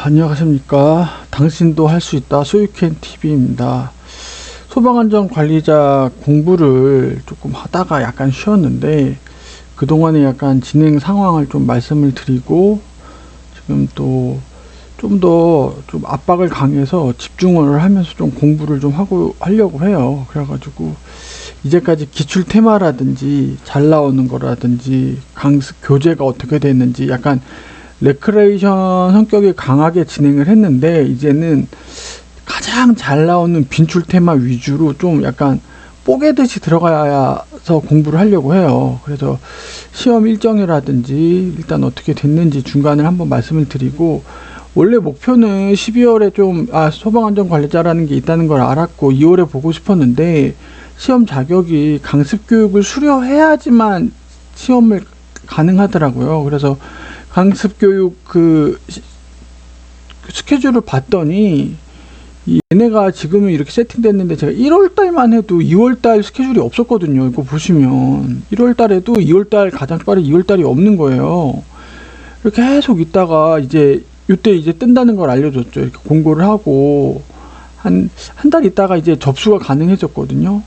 안녕하십니까. 당신도 할 수 있다 소유캔 TV입니다. 소방안전관리자 공부를 조금 하다가 약간 쉬었는데 그동안에 약간 진행 상황을 좀 말씀을 드리고 지금 또 좀 더 좀 압박을 강해서 집중을 하면서 좀 공부를 좀 하려고 해요. 그래가지고 이제까지 기출 테마라든지 잘 나오는 거라든지 강습 교재가 어떻게 됐는지 약간 레크레이션 성격이 강하게 진행을 했는데 이제는 가장 잘 나오는 빈출 테마 위주로 좀 약간 뽀개듯이 들어가서 공부를 하려고 해요. 그래서 시험 일정이라든지 일단 어떻게 됐는지 중간에 한번 말씀을 드리고, 원래 목표는 12월에 좀 소방안전관리자라는 게 있다는 걸 알았고 2월에 보고 싶었는데 시험 자격이 강습 교육을 수료해야지만 시험을 가능하더라고요. 그래서 강습 교육 스케줄을 봤더니 얘네가 지금은 이렇게 세팅됐는데 제가 1월달만 해도 2월달 스케줄이 없었거든요. 이거 보시면 1월달에도 2월달 가장 빠른 2월달이 없는 거예요. 이렇게 계속 있다가 이제 이때 이제 뜬다는 걸 알려줬죠. 이렇게 공고를 하고 한 달 있다가 이제 접수가 가능해졌거든요.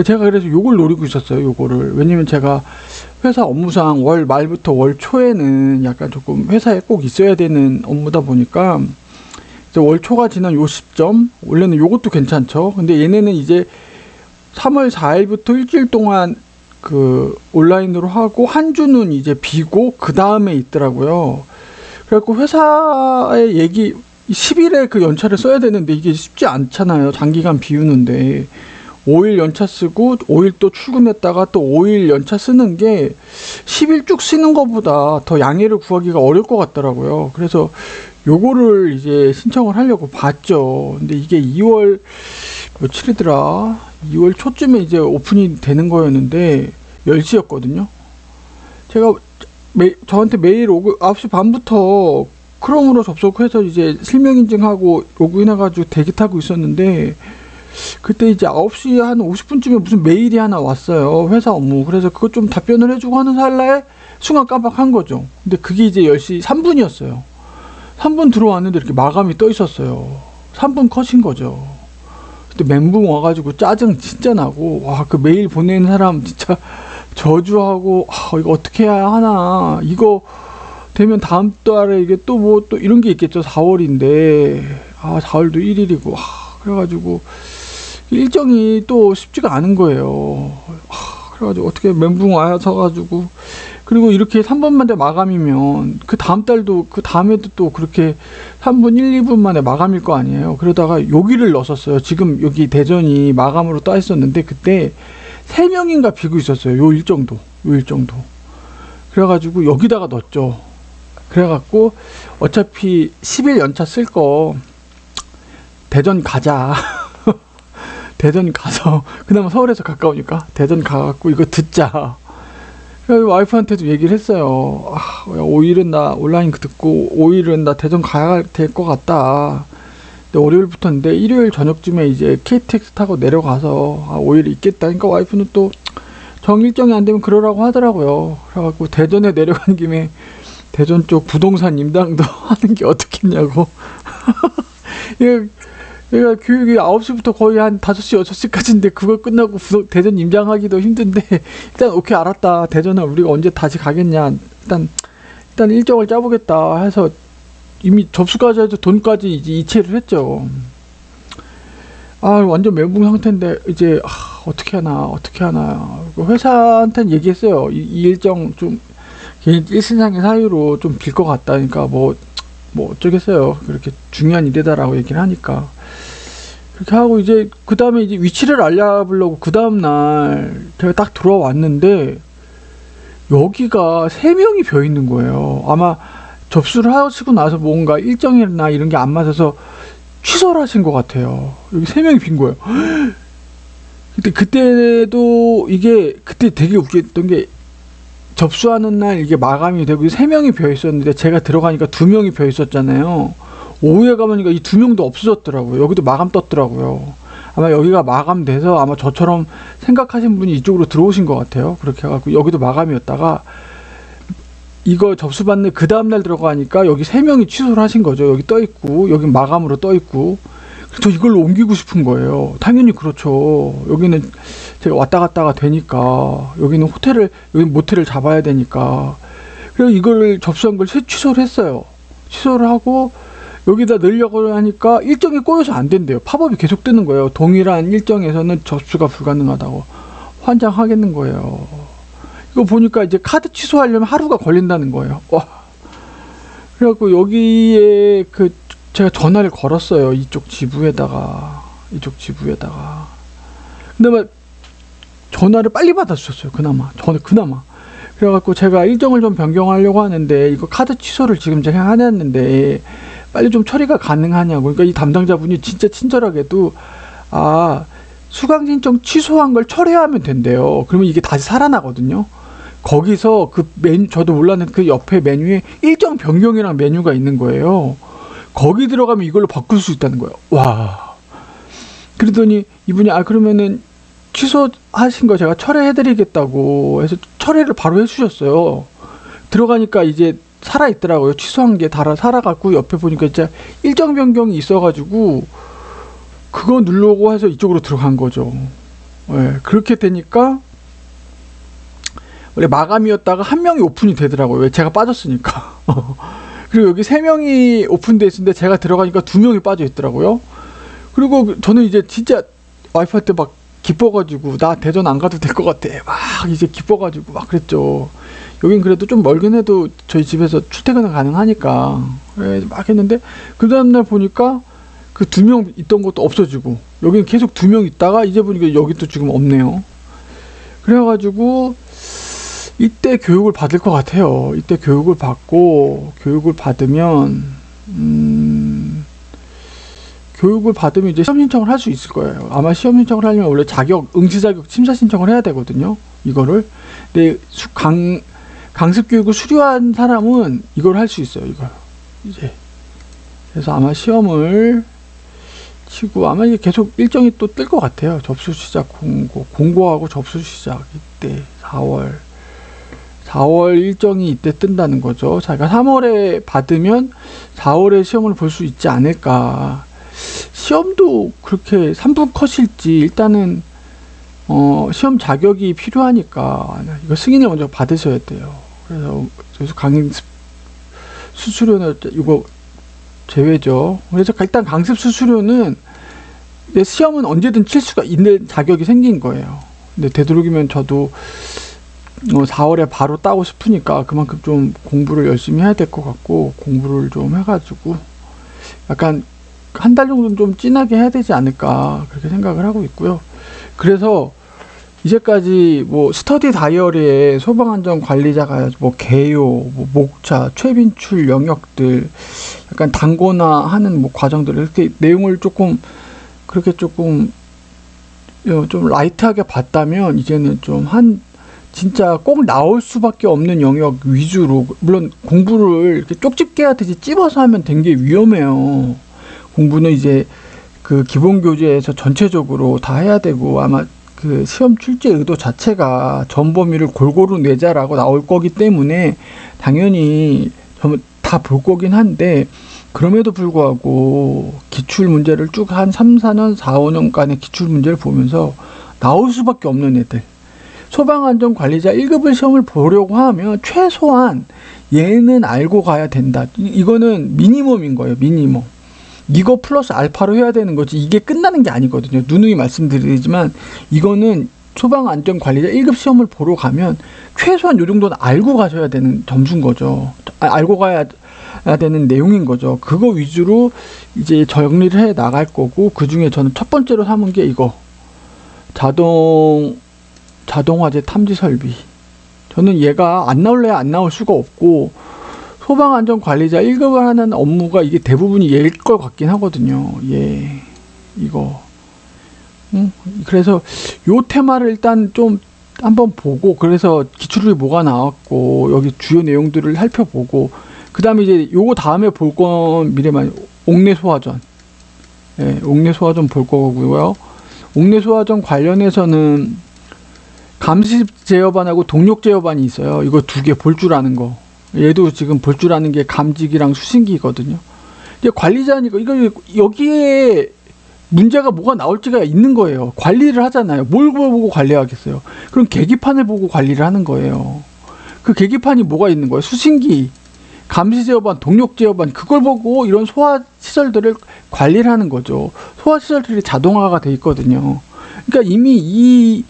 제가 그래서 요걸 노리고 있었어요. 요거를. 왜냐면 제가 회사 업무상 월 말부터 월 초에는 약간 조금 회사에 꼭 있어야 되는 업무다 보니까 이제 월 초가 지난 요 시점, 원래는 요것도 괜찮죠. 근데 얘네는 이제 3월 4일부터 일주일 동안 온라인으로 하고 한 주는 이제 비고 그 다음에 있더라고요. 그래갖고 회사의 얘기 10일에 그 연차를 써야 되는데 이게 쉽지 않잖아요. 장기간 비우는데 5일 연차 쓰고 5일 또 출근했다가 또 5일 연차 쓰는 게 10일 쭉 쓰는 것보다 더 양해를 구하기가 어려울 것 같더라고요. 그래서 요거를 이제 신청을 하려고 봤죠. 근데 이게 2월 며칠이더라? 2월 초쯤에 이제 오픈이 되는 거였는데 10시였거든요. 제가 저한테 매일 9시 반부터 크롬으로 접속해서 이제 실명인증하고 로그인해가지고 대기 타고 있었는데 그때 이제 9시 한 50분쯤에 무슨 메일이 하나 왔어요. 회사 업무. 그래서 그것 좀 답변을 해주고 하는 살라에 순간 깜빡한 거죠. 근데 그게 이제 10시 3분이었어요. 3분 들어왔는데 이렇게 마감이 떠 있었어요. 3분 컷인 거죠. 그때 멘붕 와가지고 짜증 진짜 나고, 와, 그 메일 보내는 사람 진짜 저주하고, 이거 어떻게 해야 하나. 이거 되면 다음 달에 이게 또 이런 게 있겠죠. 4월인데. 4월도 1일이고. 그래가지고 일정이 또 쉽지가 않은 거예요. 그래가지고 어떻게 멘붕 와서 가지고, 그리고 이렇게 3분 만에 마감이면 그 다음 달도 그 다음에도 또 그렇게 3분 1, 2분 만에 마감일 거 아니에요. 그러다가 여기를 넣었어요. 지금 여기 대전이 마감으로 떠 있었는데 그때 3명인가 비고 있었어요. 요 일정도. 그래가지고 여기다가 넣었죠. 그래갖고 어차피 10일 연차 쓸 거 대전 가자. 대전 가서, 그나마 서울에서 가까우니까 대전 가갖고 이거 듣자. 그래서 와이프한테도 얘기를 했어요. 5일은 나 온라인 듣고 5일은 나 대전 가야 될 것 같다. 근데 월요일부터인데 일요일 저녁쯤에 이제 KTX 타고 내려가서 5일 있겠다. 그러니까 와이프는 또 정일정이 안 되면 그러라고 하더라고요. 그래갖고 대전에 내려간 김에 대전 쪽 부동산 임당도 하는 게 어떻겠냐고. 얘가 교육이 9시부터 거의 한 5시, 6시까지인데 그걸 끝나고 대전 임장하기도 힘든데 일단 오케이 알았다. 대전은 우리가 언제 다시 가겠냐. 일단 일정을 짜보겠다 해서 이미 접수까지 해서 돈까지 이제 이체를 했죠. 완전 멘붕 상태인데 이제 어떻게 하나. 회사한테는 얘기했어요. 이 일정 좀 일신상의 사유로 좀 빌 것 같다. 그러니까 뭐 어쩌겠어요. 그렇게 중요한 일이다라고 얘기를 하니까. 그렇게 하고 이제 그 다음에 이제 위치를 알려보려고 그 다음날 제가 딱 들어왔는데 여기가 3명이 비어 있는 거예요. 아마 접수를 하시고 나서 뭔가 일정이나 이런 게 안 맞아서 취소를 하신 것 같아요. 여기 3명이 빈 거예요. 그때도 그때 되게 웃겼던 게 접수하는 날 이게 마감이 되고 3명이 비어 있었는데 제가 들어가니까 2명이 비어 있었잖아요. 오후에 가보니까 이 2명도 없어졌더라고요. 여기도 마감 떴더라고요. 아마 여기가 마감돼서 아마 저처럼 생각하신 분이 이쪽으로 들어오신 것 같아요. 그렇게 해갖고 여기도 마감이었다가 이거 접수받는 그 다음날 들어가니까 여기 3명이 취소를 하신 거죠. 여기 떠있고, 여기 마감으로 떠있고. 저 이걸로 옮기고 싶은 거예요. 당연히 그렇죠. 여기는 제가 왔다 갔다가 되니까, 여기는 여기 모텔을 잡아야 되니까. 그래서 이걸 접수한 걸 취소를 했어요. 취소를 하고, 여기다 넣으려고 하니까 일정이 꼬여서 안 된대요. 팝업이 계속 뜨는 거예요. 동일한 일정에서는 접수가 불가능하다고. 환장하겠는 거예요. 이거 보니까 이제 카드 취소하려면 하루가 걸린다는 거예요. 와. 그래갖고 여기에 제가 전화를 걸었어요. 이쪽 지부에다가. 근데 막 전화를 빨리 받아주셨어요. 그나마. 그래갖고 제가 일정을 좀 변경하려고 하는데 이거 카드 취소를 지금 제가 해놨는데 빨리 좀 처리가 가능하냐고. 그러니까 이 담당자분이 진짜 친절하게도 수강 신청 취소한 걸 철회하면 된대요. 그러면 이게 다시 살아나거든요. 거기서 저도 몰랐는데 그 옆에 메뉴에 일정 변경이랑 메뉴가 있는 거예요. 거기 들어가면 이걸로 바꿀 수 있다는 거예요. 와. 그러더니 이분이 그러면은 취소하신 거 제가 철회해드리겠다고 해서 철회를 바로 해주셨어요. 들어가니까 이제 살아있더라고요. 취소한 게 살아갖고 옆에 보니까 진짜 일정 변경이 있어가지고 그거 누르고 해서 이쪽으로 들어간 거죠. 네, 그렇게 되니까 원래 마감이었다가 한 명이 오픈이 되더라고요. 왜? 제가 빠졌으니까. 그리고 여기 3명이 오픈돼 있는데 제가 들어가니까 2명이 빠져 있더라고요. 그리고 저는 이제 진짜 와이프한테 막 기뻐가지고 나 대전 안 가도 될 것 같아. 막 이제 기뻐가지고 막 그랬죠. 여긴 그래도 좀 멀긴 해도 저희 집에서 출퇴근은 가능하니까. 네, 막 했는데 그 다음날 보니까 그 2명 있던 것도 없어지고 여기는 계속 2명 있다가 이제 보니까 여기도 지금 없네요. 그래가지고 이때 교육을 받을 것 같아요. 이때 교육을 받으면 이제 시험 신청을 할 수 있을 거예요. 아마 시험 신청을 하려면 원래 응시 자격 심사 신청을 해야 되거든요. 이거를. 근데 강습 교육을 수료한 사람은 이걸 할 수 있어요. 이걸 이제. 그래서 아마 시험을 치고 아마 이게 계속 일정이 또 뜰 것 같아요. 접수 시작 공고하고 접수 시작 이때 4월 일정이 이때 뜬다는 거죠. 자기가 3월에 받으면 4월에 시험을 볼 수 있지 않을까. 시험도 그렇게 3분 컷일지 일단은 시험 자격이 필요하니까 이거 승인을 먼저 받으셔야 돼요. 그래서 강습 수수료는 이거 제외죠. 그래서 일단 강습 수수료는 시험은 언제든 칠 수가 있는 자격이 생긴 거예요. 근데 되도록이면 저도 4월에 바로 따고 싶으니까 그만큼 좀 공부를 열심히 해야 될 것 같고 공부를 좀 해가지고 약간 한 달 정도는 좀 진하게 해야 되지 않을까 그렇게 생각을 하고 있고요. 그래서 이제까지 스터디 다이어리에 소방안전관리자가 개요, 목차, 최빈출 영역들 약간 단거나 하는 과정들 이렇게 내용을 조금 좀 라이트하게 봤다면 이제는 좀 진짜 꼭 나올 수밖에 없는 영역 위주로, 물론 공부를 이렇게 쪽집 깨하듯이 찝어서 하면 된 게 위험해요. 공부는 이제 그 기본 교재에서 전체적으로 다 해야 되고 아마 그 시험 출제 의도 자체가 전 범위를 골고루 내자라고 나올 거기 때문에 당연히 다 볼 거긴 한데 그럼에도 불구하고 기출 문제를 쭉 한 3, 4년, 4, 5년간의 기출 문제를 보면서 나올 수밖에 없는 애들. 소방안전관리자 1급을 시험을 보려고 하면 최소한 얘는 알고 가야 된다. 이거는 미니멈인 거예요. 미니멈. 이거 플러스 알파로 해야 되는 거지 이게 끝나는 게 아니거든요. 누누이 말씀드리지만 이거는 소방안전관리자 1급 시험을 보러 가면 최소한 요 정도는 알고 가셔야 되는 점수인 거죠. 알고 가야 되는 내용인 거죠. 그거 위주로 이제 정리를 해 나갈 거고 그 중에 저는 첫 번째로 삼은 게 이거 자동화재 탐지 설비. 저는 얘가 안 나올래야 안 나올 수가 없고 소방안전관리자 1급을 하는 업무가 이게 대부분이 얘일 것 같긴 하거든요. 이거. 그래서 요 테마를 일단 좀 한번 보고 그래서 기출이 뭐가 나왔고 여기 주요 내용들을 살펴보고 그 다음에 이제 요거 다음에 볼 건 미래만 옥내소화전. 옥내소화전 볼 거고요. 옥내소화전 관련해서는 감시 제어반하고 동력 제어반이 있어요. 이거 2개 볼 줄 아는 거. 얘도 지금 볼 줄 아는 게 감지기랑 수신기거든요. 이제 관리자니까 이거 여기에 문제가 뭐가 나올지가 있는 거예요. 관리를 하잖아요. 뭘 보고 관리하겠어요. 그럼 계기판을 보고 관리를 하는 거예요. 그 계기판이 뭐가 있는 거예요? 수신기, 감시 제어반, 동력 제어반, 그걸 보고 이런 소화 시설들을 관리를 하는 거죠. 소화 시설들이 자동화가 돼 있거든요. 그러니까 이미 이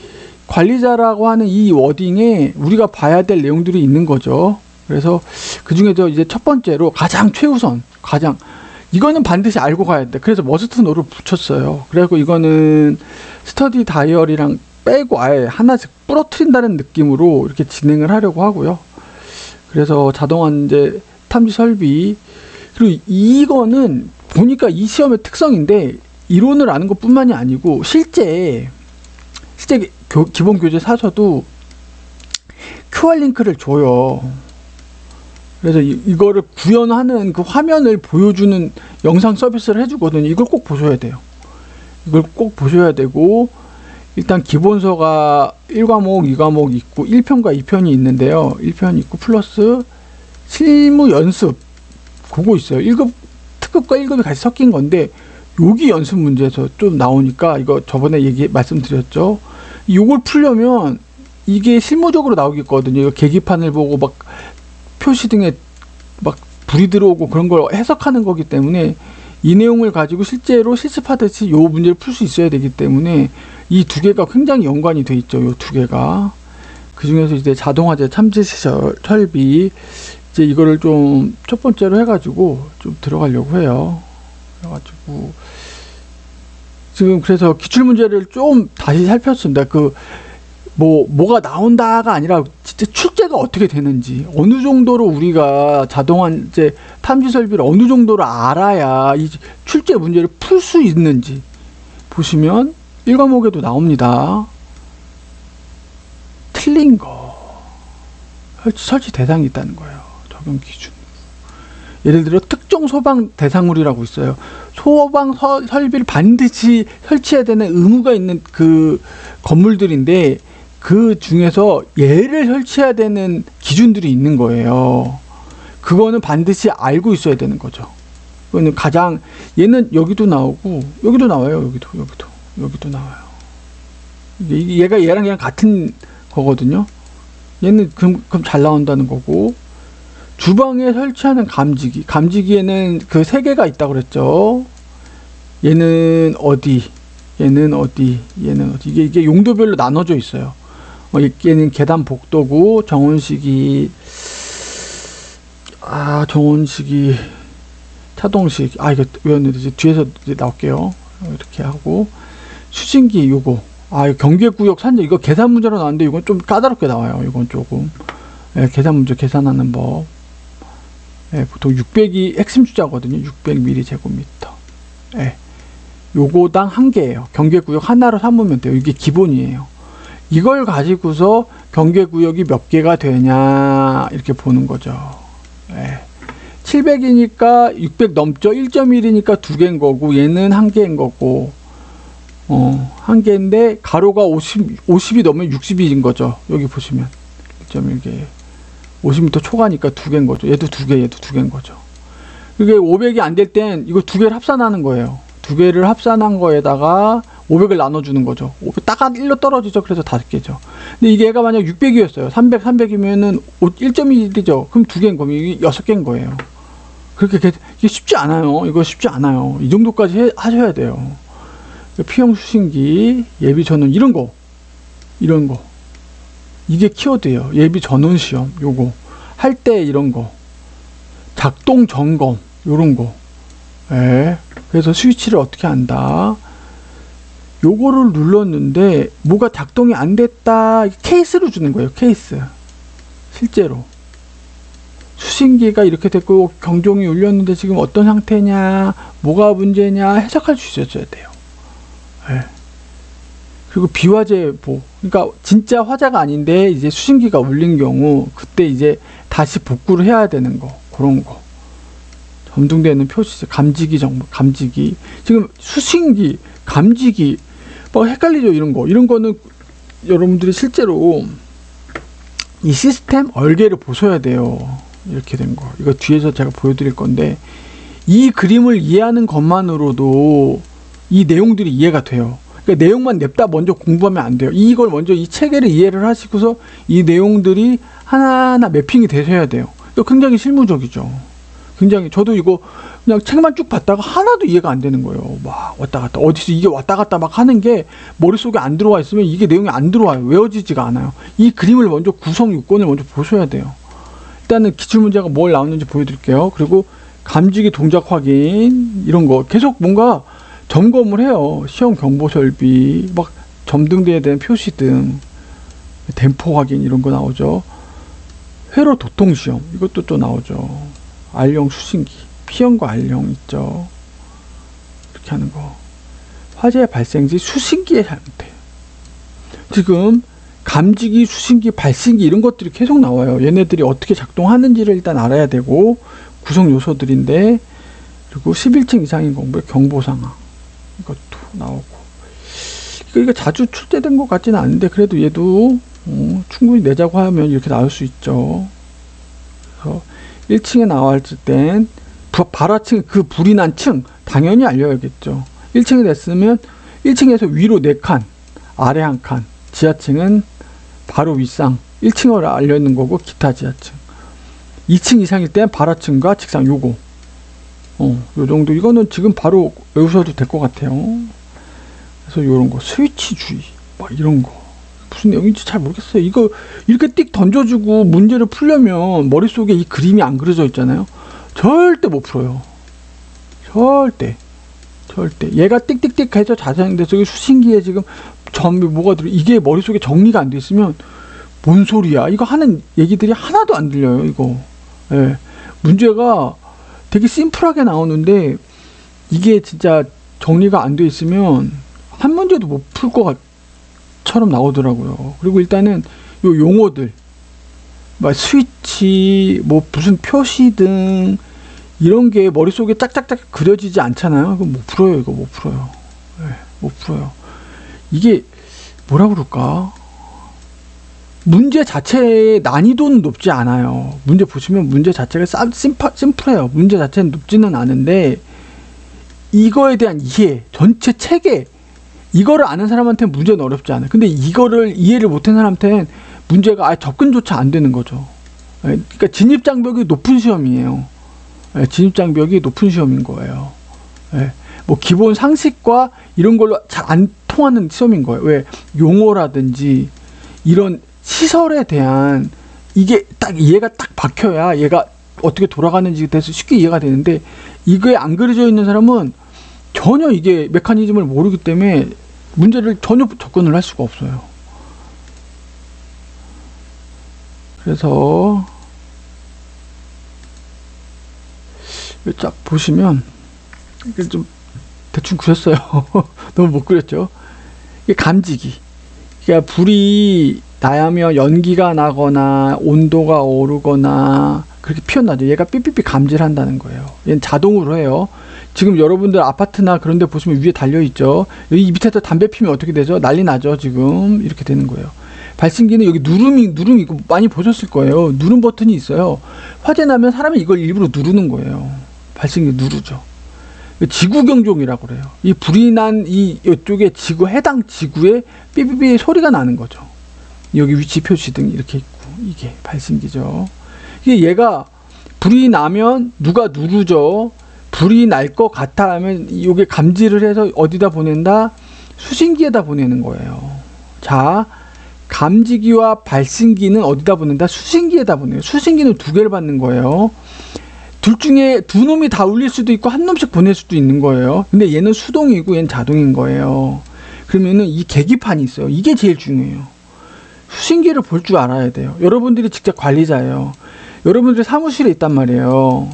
관리자라고 하는 이 워딩에 우리가 봐야 될 내용들이 있는 거죠. 그래서 그 중에서 이제 첫 번째로 가장 최우선, 이거는 반드시 알고 가야 돼. 그래서 머스트 노를 붙였어요. 그래갖고 이거는 스터디 다이어리랑 빼고 아예 하나씩 부러뜨린다는 느낌으로 이렇게 진행을 하려고 하고요. 그래서 자동안제 탐지 설비, 그리고 이거는 보니까 이 시험의 특성인데 이론을 아는 것 뿐만이 아니고 실제 기본 교재 사서도 QR 링크를 줘요. 그래서 이거를 구현하는 그 화면을 보여주는 영상 서비스를 해주거든요. 이걸 꼭 보셔야 돼요. 이걸 꼭 보셔야 되고, 일단 기본서가 1과목, 2과목 있고 1편과 2편이 있는데요. 1편 있고 플러스 실무 연습 그거 있어요. 1급 특급과 1급이 같이 섞인 건데 여기 연습 문제에서 좀 나오니까 이거 저번에 말씀드렸죠. 이걸 풀려면 이게 실무적으로 나오겠거든요. 이거 계기판을 보고 막 표시 등에 막 불이 들어오고 그런 걸 해석하는 거기 때문에 이 내용을 가지고 실제로 실습하듯이 요 문제를 풀 수 있어야 되기 때문에 이 두 개가 굉장히 연관이 돼 있죠. 요 두 개가. 그 중에서 이제 자동화재 탐지 시설 설비 이제 이거를 좀 첫 번째로 해가지고 좀 들어가려고 해요. 그래가지고 지금 그래서 기출 문제를 좀 다시 살폈습니다. 뭐가 나온다가 아니라 진짜 출제가 어떻게 되는지, 어느 정도로 우리가 자동화재 탐지 설비를 어느 정도로 알아야 이 출제 문제를 풀 수 있는지 보시면 1과목에도 나옵니다. 틀린 거 설치 대상이 있다는 거예요. 적용 기준. 예를 들어 특정 소방 대상물이라고 있어요. 소방 설비를 반드시 설치해야 되는 의무가 있는 그 건물들인데 그 중에서 얘를 설치해야 되는 기준들이 있는 거예요. 그거는 반드시 알고 있어야 되는 거죠. 그거는 얘는 여기도 나오고 여기도 나와요. 여기도 나와요. 얘가 얘랑 같은 거거든요. 얘는 그럼 잘 나온다는 거고, 주방에 설치하는 감지기에는 그 세 개가 있다고 그랬죠. 얘는 어디, 이게 용도별로 나눠져 있어요. 얘는 계단 복도고, 정원식이 차동식, 이거 외웠는데 뒤에서 이제 나올게요. 이렇게 하고, 수신기 이거 경계구역 산재, 이거 계산 문제로 나왔는데 이건 좀 까다롭게 나와요. 이건 조금 계산 문제 계산하는 법. 보통 600이 핵심 주자거든요. 600mm 제곱미터. 요거당 한 개예요. 경계구역 하나로 삼으면 돼요. 이게 기본이에요. 이걸 가지고서 경계구역이 몇 개가 되냐 이렇게 보는 거죠. 700이니까 600 넘죠. 1.1이니까 두 개인 거고, 얘는 한 개인 거고, 한 개인데 가로가 50이 넘으면 60이인 거죠. 여기 보시면 1.1개 50m 초과니까 두 개인 거죠. 얘도 두 개인 거죠. 이게 500이 안 될 땐 이거 두 개를 합산하는 거예요. 두 개를 합산한 거에다가 500을 나눠주는 거죠. 500 딱 1로 떨어지죠. 그래서 5개죠. 근데 이게 얘가 만약 600이었어요. 300이면은 1.1이죠. 그럼 두 개인 거면 이게 6개인 거예요. 이게 쉽지 않아요. 이거 쉽지 않아요. 이 정도까지 하셔야 돼요. 피형 수신기, 예비 전원, 이런 거. 이게 키워드예요. 예비 전원 시험, 요거. 할 때 이런 거. 작동 점검, 요런 거. 그래서 스위치를 어떻게 한다. 요거를 눌렀는데, 뭐가 작동이 안 됐다. 케이스로 주는 거예요, 케이스. 실제로. 수신기가 이렇게 됐고, 경종이 울렸는데 지금 어떤 상태냐, 뭐가 문제냐, 해석할 수 있어야 돼요. 그리고 비화재보, 그러니까 진짜 화재가 아닌데 이제 수신기가 울린 경우 그때 이제 다시 복구를 해야 되는 거, 그런 거. 점등되는 표시, 감지기 정보, 지금 수신기, 감지기 막 헷갈리죠. 이런 거는 여러분들이 실제로 이 시스템 얼개를 보셔야 돼요. 이렇게 된 거. 이거 뒤에서 제가 보여드릴 건데, 이 그림을 이해하는 것만으로도 이 내용들이 이해가 돼요. 그러니까 내용만 냅다 먼저 공부하면 안 돼요. 이걸 먼저 이 체계를 이해를 하시고서 이 내용들이 하나하나 매핑이 되셔야 돼요. 이거 굉장히 실무적이죠. 굉장히, 저도 이거 그냥 책만 쭉 봤다가 하나도 이해가 안 되는 거예요. 막 왔다 갔다, 어디서 이게 왔다 갔다 막 하는 게 머릿속에 안 들어와 있으면 이게 내용이 안 들어와요. 외워지지가 않아요. 이 그림을 먼저, 구성 요건을 먼저 보셔야 돼요. 일단은 기출문제가 뭘 나오는지 보여드릴게요. 그리고 감지기 동작 확인, 이런 거 계속 뭔가 점검을 해요. 시험 경보 설비, 막 점등돼야 되는 표시등, 댐포 확인, 이런 거 나오죠. 회로 도통 시험, 이것도 또 나오죠. R형 수신기, P형과 R형 있죠. 이렇게 하는 거. 화재 발생 시 수신기의 상태. 지금 감지기, 수신기, 발신기 이런 것들이 계속 나와요. 얘네들이 어떻게 작동하는지를 일단 알아야 되고, 구성 요소들인데, 그리고 11층 이상인 공부의 경보 상황, 이것도 나오고. 이거 자주 출제된 것 같지는 않은데, 그래도 얘도 충분히 내자고 하면 이렇게 나올 수 있죠. 그래서 1층에 나왔을 땐 발화층, 그 불이 난 층 당연히 알려야겠죠. 1층이 됐으면 1층에서 위로 4칸, 아래 1칸, 지하층은 바로 윗상 1층을 알려있는 거고, 기타 지하층. 2층 이상일 땐 발화층과 직상, 요거 요 정도. 이거는 지금 바로 외우셔도 될 것 같아요. 그래서 요런 거, 스위치 주의, 막 이런 거 무슨 내용인지 잘 모르겠어요. 이거 이렇게 띡 던져주고 문제를 풀려면 머릿속에 이 그림이 안 그려져 있잖아요. 절대 못 풀어요. 절대. 얘가 띡띡띡 해서 자생돼서 수신기에 지금 점이 뭐가 들어, 이게 머릿속에 정리가 안 돼 있으면 뭔 소리야, 이거 하는 얘기들이 하나도 안 들려요. 이거. 예. 문제가 되게 심플하게 나오는데 이게 진짜 정리가 안 돼 있으면 한 문제도 못 풀 것 처럼 나오더라고요. 그리고 일단은 요 용어들, 막 스위치, 뭐 무슨 표시등, 이런 게 머릿속에 짝짝짝 그려지지 않잖아요. 이거 못 풀어요. 이거 못 풀어요. 네, 못 풀어요. 이게 뭐라 그럴까? 문제 자체의 난이도는 높지 않아요. 문제 보시면 문제 자체가 심플해요. 문제 자체는 높지는 않은데 이거에 대한 이해, 전체 체계, 이거를 아는 사람한테는 문제는 어렵지 않아요. 근데 이거를 이해를 못한 사람한테는 문제가 아예 접근조차 안 되는 거죠. 그러니까 진입장벽이 높은 시험이에요. 진입장벽이 높은 시험인 거예요. 뭐 기본 상식과 이런 걸로 잘 안 통하는 시험인 거예요. 왜? 용어라든지 이런 시설에 대한 이게 딱 이해가 딱 박혀야 얘가 어떻게 돌아가는지에 대해서 쉽게 이해가 되는데, 이거에 안 그려져 있는 사람은 전혀 이게 메커니즘을 모르기 때문에 문제를 전혀 접근을 할 수가 없어요. 그래서 쫙 보시면 이게 좀 대충 그렸어요. 너무 못 그렸죠. 이게 감지기. 그러니까 불이 나면 연기가 나거나 온도가 오르거나 그렇게 피어나죠. 얘가 삐삐삐 감지를 한다는 거예요. 얘는 자동으로 해요. 지금 여러분들 아파트나 그런 데 보시면 위에 달려있죠. 여기 밑에서 담배 피면 어떻게 되죠? 난리 나죠. 지금 이렇게 되는 거예요. 발신기는 여기 누름이 이거 많이 보셨을 거예요. 누름 버튼이 있어요. 화재 나면 사람이 이걸 일부러 누르는 거예요. 발신기 누르죠. 지구경종이라고 그래요. 이 불이 난 이쪽에 지구, 해당 지구에 삐삐삐 소리가 나는 거죠. 여기 위치 표시 등 이렇게 있고, 이게 발신기죠. 이게 얘가 불이 나면 누가 누르죠. 불이 날 것 같아 하면 이게 감지를 해서 어디다 보낸다? 수신기에다 보내는 거예요. 자, 감지기와 발신기는 어디다 보낸다? 수신기에다 보내요. 수신기는 2개를 받는 거예요. 둘 중에 두 놈이 다 울릴 수도 있고 한 놈씩 보낼 수도 있는 거예요. 근데 얘는 수동이고 얘는 자동인 거예요. 그러면은 이 계기판이 있어요. 이게 제일 중요해요. 수신기를 볼 줄 알아야 돼요. 여러분들이 직접 관리자예요. 여러분들 사무실에 있단 말이에요.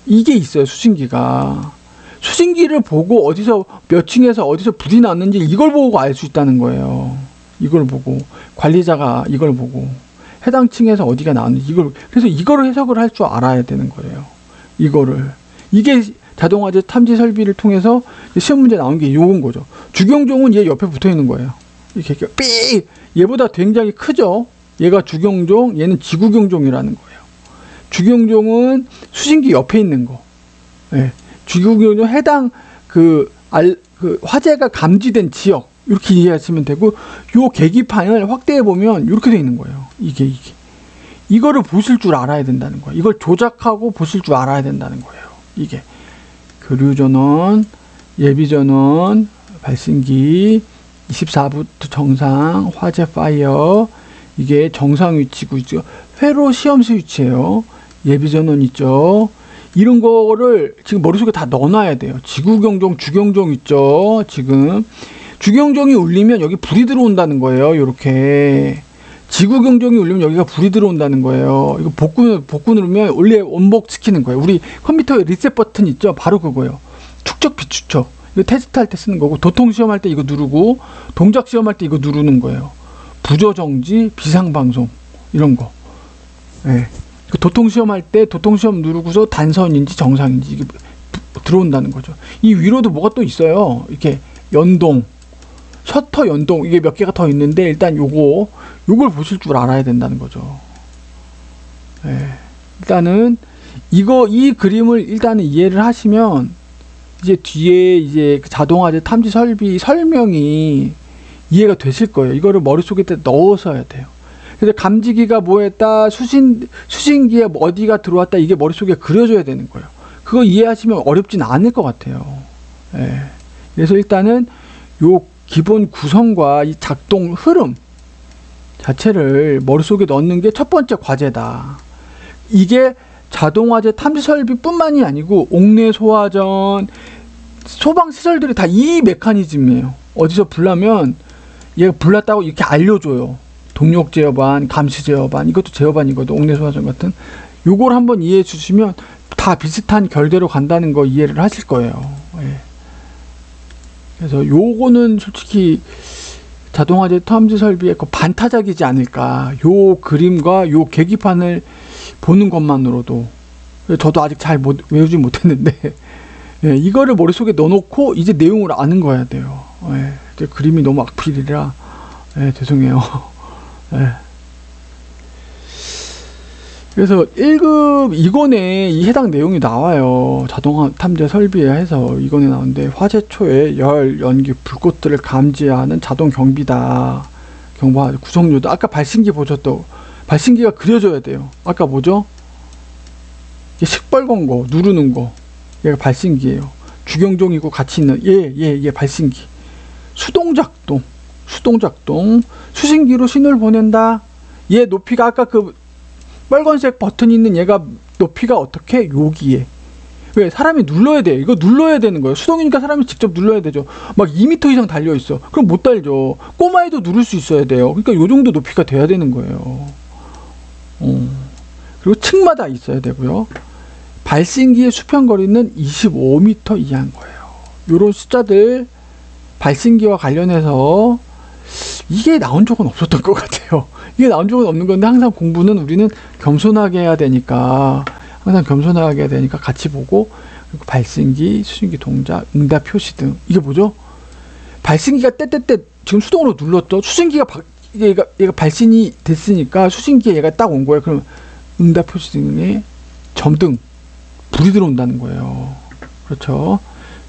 이게 있어요. 수신기가. 수신기를 보고 어디서 몇 층에서 어디서 불이 났는지 이걸 보고 알 수 있다는 거예요. 이걸 보고 관리자가 이걸 보고 해당 층에서 어디가 나왔는지 이걸, 그래서 이거를 해석을 할 줄 알아야 되는 거예요. 이거를. 이게 자동화재 탐지 설비를 통해서 시험 문제 나온 게 요건 거죠. 주경종은 얘 옆에 붙어 있는 거예요. 이렇게 삐! 얘보다 굉장히 크죠. 얘가 주경종, 얘는 지구경종이라는 거예요. 주기경종은 수신기 옆에 있는 거. 예. 주기경종 해당 그 화재가 감지된 지역 이렇게 이해하시면 되고, 요 계기판을 확대해 보면 이렇게 돼 있는 거예요. 이게 이거를 보실 줄 알아야 된다는 거예요. 이걸 조작하고 보실 줄 알아야 된다는 거예요. 이게 교류전원, 예비전원, 발신기, 24V 정상, 화재 파이어, 이게 정상 위치고 있죠. 회로 시험 스위치예요. 예비전원 있죠. 이런 거를 지금 머릿속에 다 넣어놔야 돼요. 지구경종, 주경종 있죠. 지금 주경종이 울리면 여기 불이 들어온다는 거예요. 이렇게 지구경종이 울리면 여기가 불이 들어온다는 거예요. 이거 복구 누르면 원래 원복 시키는 거예요. 우리 컴퓨터에 리셋 버튼 있죠. 바로 그거예요. 축적 비축적. 이거 테스트할 때 쓰는 거고, 도통 시험할 때 이거 누르고, 동작 시험할 때 이거 누르는 거예요. 부저정지, 비상방송 이런 거. 예. 도통 시험할 때 도통 시험 누르고서 단선인지 정상인지 이게 들어온다는 거죠. 이 위로도 뭐가 또 있어요. 이렇게 연동, 셔터 연동, 이게 몇 개가 더 있는데, 일단 요걸 보실 줄 알아야 된다는 거죠. 예. 일단은 이 그림을 일단은 이해를 하시면 이제 뒤에 이제 자동화재 탐지 설비 설명이 이해가 되실 거예요. 이거를 머릿속에 넣어서 해야 돼요. 그래서 감지기가 뭐 했다, 수신기에 어디가 들어왔다, 이게 머릿속에 그려져야 되는 거예요. 그거 이해하시면 어렵진 않을 것 같아요. 예. 그래서 일단은 요 기본 구성과 이 작동 흐름 자체를 머릿속에 넣는 게 첫 번째 과제다. 이게 자동화재 탐지 설비뿐만이 아니고 옥내 소화전, 소방시설들이 다 이 메커니즘이에요. 어디서 불나면 얘가 불났다고 이렇게 알려줘요. 동력 제어반, 감시 제어반, 이것도 제어반이거든. 옥내 소화전 같은. 요걸 한번 이해해 주시면 다 비슷한 결대로 간다는 거 이해를 하실 거예요. 예. 그래서 요거는 솔직히 자동화재 탐지 설비의 그 반타작이지 않을까. 요 그림과 요 계기판을 보는 것만으로도. 저도 아직 잘 외우지 못했는데, 예, 이거를 머릿속에 넣어놓고 이제 내용을 아는 거야 돼요. 예, 이제 그림이 너무 악필이라, 예, 죄송해요. 예. 그래서 1급 2권에 이 해당 내용이 나와요. 자동화 탐지 설비에 해서 2권에 나오는데, 화재 초에 열, 연기, 불꽃들을 감지하는 자동 경비다. 경보 구성료도 아까 발신기 보셨죠? 발신기가 그려져야 돼요. 아까 뭐죠? 이게 식벌건 거 누르는 거, 얘가 발신기예요. 주경종이고 같이 있는 얘 발신기. 수동작동, 수신기로 신호를 보낸다. 얘 높이가 아까 그 빨간색 버튼이 있는 얘가 높이가 어떻게? 여기에. 왜? 사람이 눌러야 돼. 이거 눌러야 되는 거예요. 수동이니까 사람이 직접 눌러야 되죠. 막 2m 이상 달려 있어. 그럼 못 달죠. 꼬마애도 누를 수 있어야 돼요. 그러니까 요 정도 높이가 돼야 되는 거예요. 그리고 층마다 있어야 되고요. 발신기의 수평거리는 25m 이하인 거예요. 요런 숫자들 발신기와 관련해서 이게 나온 적은 없었던 것 같아요. 이게 나온 적은 없는 건데, 항상 공부는 우리는 겸손하게 해야 되니까, 같이 보고, 그리고 발신기, 수신기 동작, 응답 표시 등. 이게 뭐죠? 발신기가 떼 지금 수동으로 눌렀죠. 수신기가 얘가 발신이 됐으니까 수신기에 얘가 딱 온 거예요. 그럼 응답 표시 등에 점등, 불이 들어온다는 거예요. 그렇죠.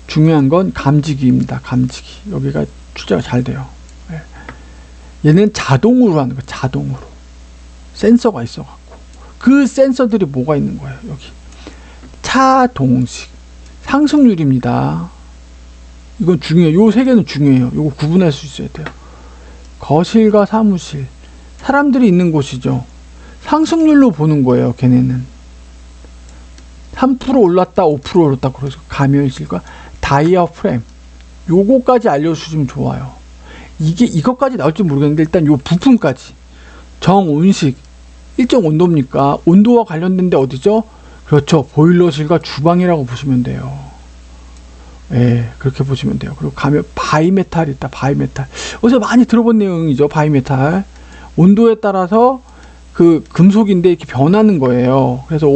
중요한 건 감지기입니다. 감지기. 여기가 출제가 잘 돼요. 얘는 자동으로 하는 거예요. 자동으로. 센서가 있어갖고. 그 센서들이 뭐가 있는 거예요. 여기. 차동식. 상승률입니다. 이건 중요해요. 요 세 개는 중요해요. 요거 구분할 수 있어야 돼요. 거실과 사무실. 사람들이 있는 곳이죠. 상승률로 보는 거예요. 걔네는. 3% 올랐다, 5% 올랐다. 그래서 가멸실과 다이아 프레임. 요거까지 알려주시면 좋아요. 이것까지 나올지 모르겠는데, 일단 요 부품까지. 정온식. 일정 온도입니까? 온도와 관련된 데 어디죠? 그렇죠. 보일러실과 주방이라고 보시면 돼요. 예, 그렇게 보시면 돼요. 그리고 가면 바이메탈이 있다. 바이메탈. 어디서 많이 들어본 내용이죠. 바이메탈. 온도에 따라서 그 금속인데 이렇게 변하는 거예요. 그래서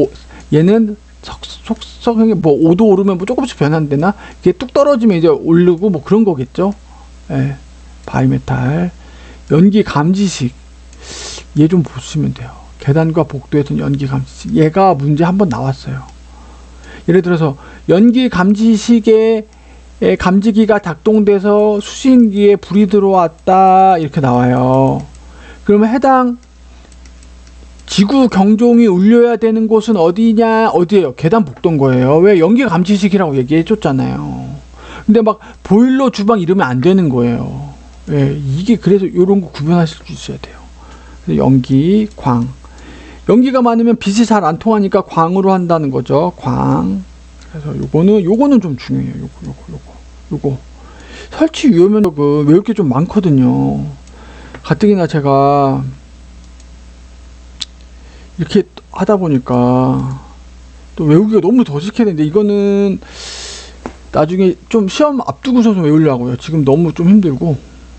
얘는 속성이 뭐 5도 오르면 뭐 조금씩 변한대나, 이게 뚝 떨어지면 이제 오르고 뭐 그런 거겠죠. 예. 바이메탈. 연기 감지식. 얘 좀 보시면 돼요. 계단과 복도에서는 연기 감지식. 얘가 문제 한번 나왔어요. 예를 들어서 연기 감지식에 감지기가 작동돼서 수신기에 불이 들어왔다 이렇게 나와요. 그러면 해당 지구 경종이 울려야 되는 곳은 어디냐? 어디예요? 계단 복도인 거예요. 왜? 연기 감지식이라고 얘기해 줬잖아요. 근데 막 보일러 주방 이러면 안 되는 거예요. 예, 이게 그래서 이런 거 구분하실 수 있어야 돼요. 연기, 광. 연기가 많으면 빛이 잘 안 통하니까 광으로 한다는 거죠. 광. 그래서 요거는 좀 중요해요. 요거. 설치 위험면적은 외울 게 좀 많거든요. 가뜩이나 제가 이렇게 하다 보니까 또 외우기가 너무 더 시켜야 되는데, 이거는 나중에 좀 시험 앞두고서 좀 외우려고요. 지금 너무 좀 힘들고.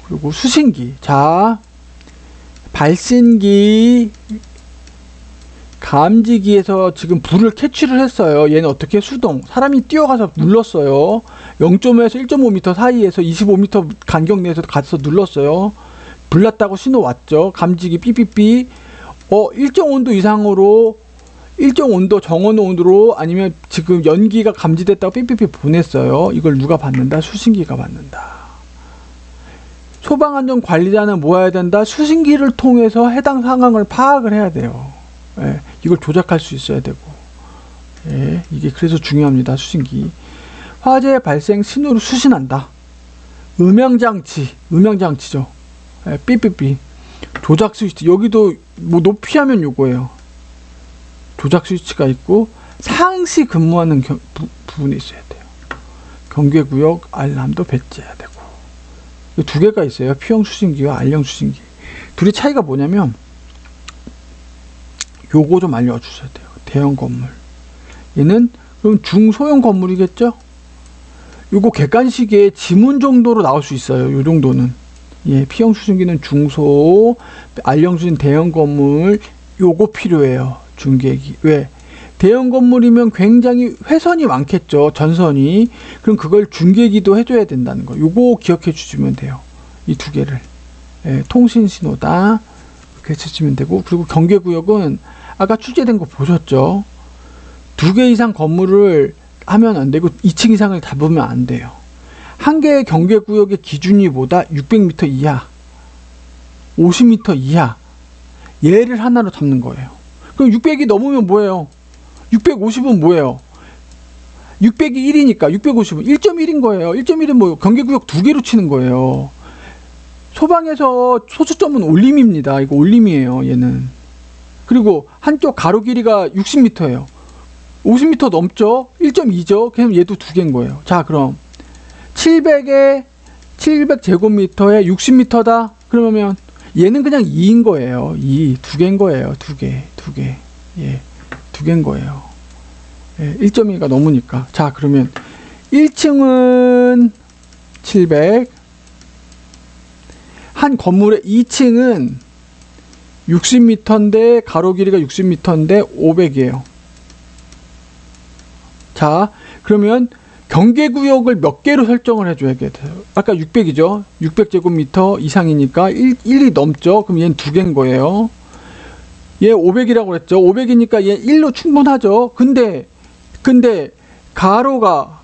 그리고 수신기. 자, 발신기 감지기에서 지금 불을 캐치를 했어요. 얘는 어떻게? 수동. 사람이 뛰어가서 눌렀어요. 0.5에서 1.5m 사이에서 25m 간격 내에서 가서 눌렀어요. 불 났다고 신호 왔죠. 감지기 삐삐삐. 일정 온도 이상으로, 일정 온도, 정원 온도로, 아니면 지금 연기가 감지됐다고 삐삐삐 보냈어요. 이걸 누가 받는다? 수신기가 받는다. 소방안전관리자는 뭐 해야 된다? 수신기를 통해서 해당 상황을 파악을 해야 돼요. 예, 이걸 조작할 수 있어야 되고. 예, 이게 그래서 중요합니다. 수신기. 화재 발생 신호를 수신한다. 음향장치죠. 예, 삐삐삐. 조작 스위치. 여기도 뭐 높이 하면 요거예요. 조작 스위치가 있고, 상시 근무하는 부분이 있어야 돼요. 경계구역 알람도 배치해야 되고. 두 개가 있어요. P형 수신기와 R형 수신기. 둘이 차이가 뭐냐면, 요거 좀 알려주셔야 돼요. 대형 건물. 얘는 그럼 중소형 건물이겠죠? 요거 객관식에 지문 정도로 나올 수 있어요. 요 정도는. 예, P형 수신기는 중소, R형 수신 대형 건물. 요거 필요해요. 중계기. 왜? 대형 건물이면 굉장히 회선이 많겠죠. 전선이. 그럼 그걸 중계기도 해줘야 된다는 거. 요거 기억해 주시면 돼요. 이 두 개를. 예, 통신 신호다. 이렇게 쓰시면 되고. 그리고 경계구역은 아까 출제된 거 보셨죠? 2개 이상 건물을 하면 안 되고 2층 이상을 잡으면 안 돼요. 한 개의 경계구역의 기준이 뭐다? 600m 이하, 50m 이하. 얘를 하나로 잡는 거예요. 그럼 600이 넘으면 뭐예요? 650은 뭐예요? 600이 1이니까 650은 1.1인 거예요. 1.1은 뭐 경계구역 2개로 치는 거예요. 소방에서 소수점은 올림입니다. 이거 올림이에요. 얘는. 그리고 한쪽 가로 길이가 60m예요. 50m 넘죠? 1.2죠? 그럼 얘도 2개인 거예요. 자, 그럼 700제곱미터에 60m다? 그러면 얘는 그냥 2인 거예요. 2개인 거예요. 2개. 예, 2개인 거예요. 예, 1.2가 넘으니까. 자, 그러면 1층은 700, 한 건물의 2층은 60m인데 가로 길이가 60m인데 500이에요. 자, 그러면 경계구역을 몇 개로 설정을 해줘야겠어요. 아까 600이죠. 600제곱미터 이상이니까 1이 넘죠. 그럼 얘는 2개인 거예요. 얘 500이라고 그랬죠. 500이니까 얘 1로 충분하죠. 근데 가로가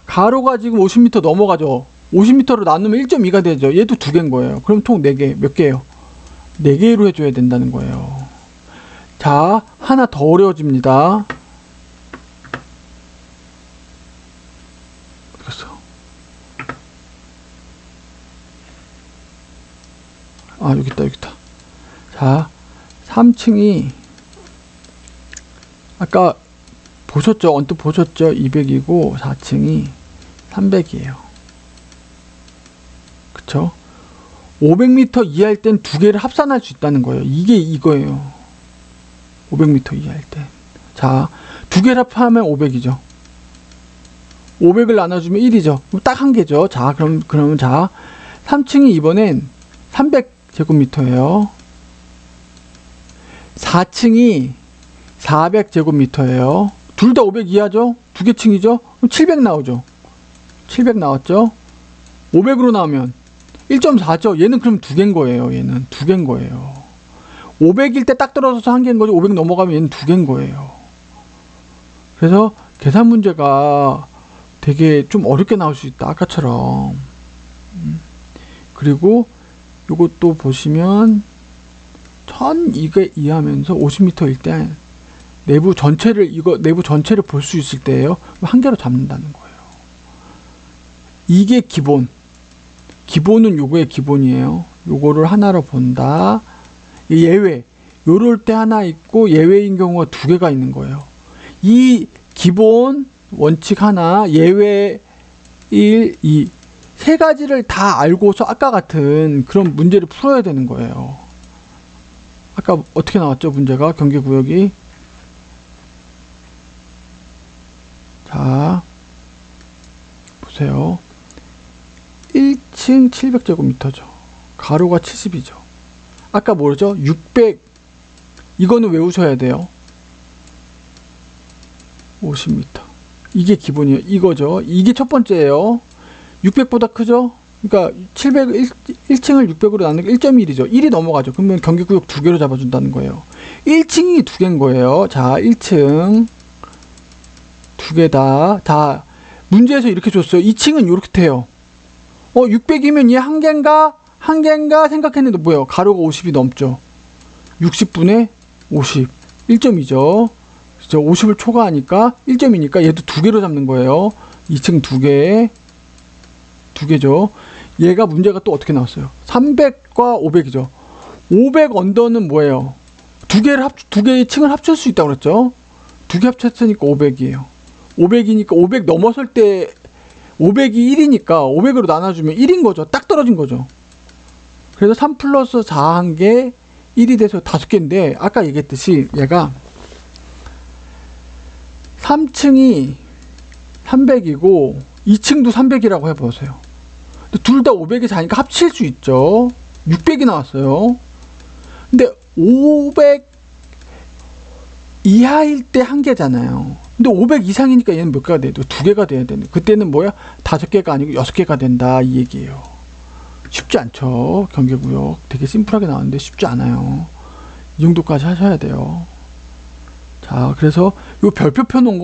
지금 50m 넘어가죠. 50m로 나누면 1.2가 되죠. 얘도 2개인 거예요. 그럼 총 4개. 몇 개예요? 4개로 해줘야 된다는 거예요. 자, 하나 더 어려워집니다. 그래서 여기 있다. 자, 3층이 아까 보셨죠? 언뜻 보셨죠? 200이고 4층이 300이에요. 그쵸? 500m 이하일 땐 2개를 합산할 수 있다는 거예요. 이게 이거예요. 500m 이하일 땐. 자, 2개를 합하면 500이죠. 500을 나눠주면 1이죠. 딱 한 개죠. 자, 그러면 자, 3층이 이번엔 300제곱미터예요. 4층이 400제곱미터예요. 둘 다 500 이하죠? 2개 층이죠? 그럼 700 나오죠. 700 나왔죠? 500으로 나오면 1.4죠. 얘는 그럼 2개인 거예요. 얘는 2개인 거예요. 500일 때 딱 떨어져서 한 개인 거지 500 넘어가면 얘는 두 개인 거예요. 그래서 계산 문제가 되게 좀 어렵게 나올 수 있다. 아까처럼. 그리고 요것도 보시면 1002에 이하면서 50m일 때 내부 전체를 볼 수 있을 때예요. 한 개로 잡는다는 거예요. 이게 기본은 요거의 기본이에요. 요거를 하나로 본다. 예외. 요럴 때 하나 있고 예외인 경우가 두 개가 있는 거예요. 이 기본 원칙 하나, 예외 1, 2. 세 가지를 다 알고서 아까 같은 그런 문제를 풀어야 되는 거예요. 아까 어떻게 나왔죠? 문제가 경계구역이. 자, 보세요. 1층 700제곱미터죠. 가로가 70이죠. 아까 뭐죠? 600. 이거는 외우셔야 돼요. 50m. 이게 기본이에요. 이거죠. 이게 첫 번째예요. 600보다 크죠? 그러니까 1층을 600으로 나누는 게 1.1이죠. 1이 넘어가죠. 그러면 경계구역 두 개로 잡아준다는 거예요. 1층이 두 개인 거예요. 자, 1층 두 개다. 다 문제에서 이렇게 줬어요. 2층은 이렇게 돼요. 600이면 얘 한 개인가? 한 개인가 생각했는데 뭐예요? 가로가 50이 넘죠. 60분의 50. 1.2죠. 그죠? 50을 초과하니까 1.2니까 얘도 두 개로 잡는 거예요. 2층 두 개. 두 개죠. 얘가 문제가 또 어떻게 나왔어요? 300과 500이죠. 500 언더는 뭐예요? 두 개의 층을 합칠 수 있다고 그랬죠? 두 개 합쳤으니까 500이에요. 500이니까 500 넘어설 때 500이 1이니까 500으로 나눠주면 1인 거죠. 딱 떨어진 거죠. 그래서 3 플러스 4 한 개 1이 돼서 5개인데 아까 얘기했듯이 얘가 3층이 300이고 2층도 300이라고 해보세요. 둘 다 500이 자니까 합칠 수 있죠. 600이 나왔어요. 근데 500 이하일 때 한 개잖아요. 근데 500 이상이니까 얘는 몇 개가 돼요? 두 개가 돼야 되는. 그때는 뭐야? 5개가 아니고 6개가 된다 이 얘기예요. 쉽지 않죠. 경계구역 되게 심플하게 나왔는데 쉽지 않아요. 이 정도까지 하셔야 돼요. 자, 그래서 요 별표 펴놓은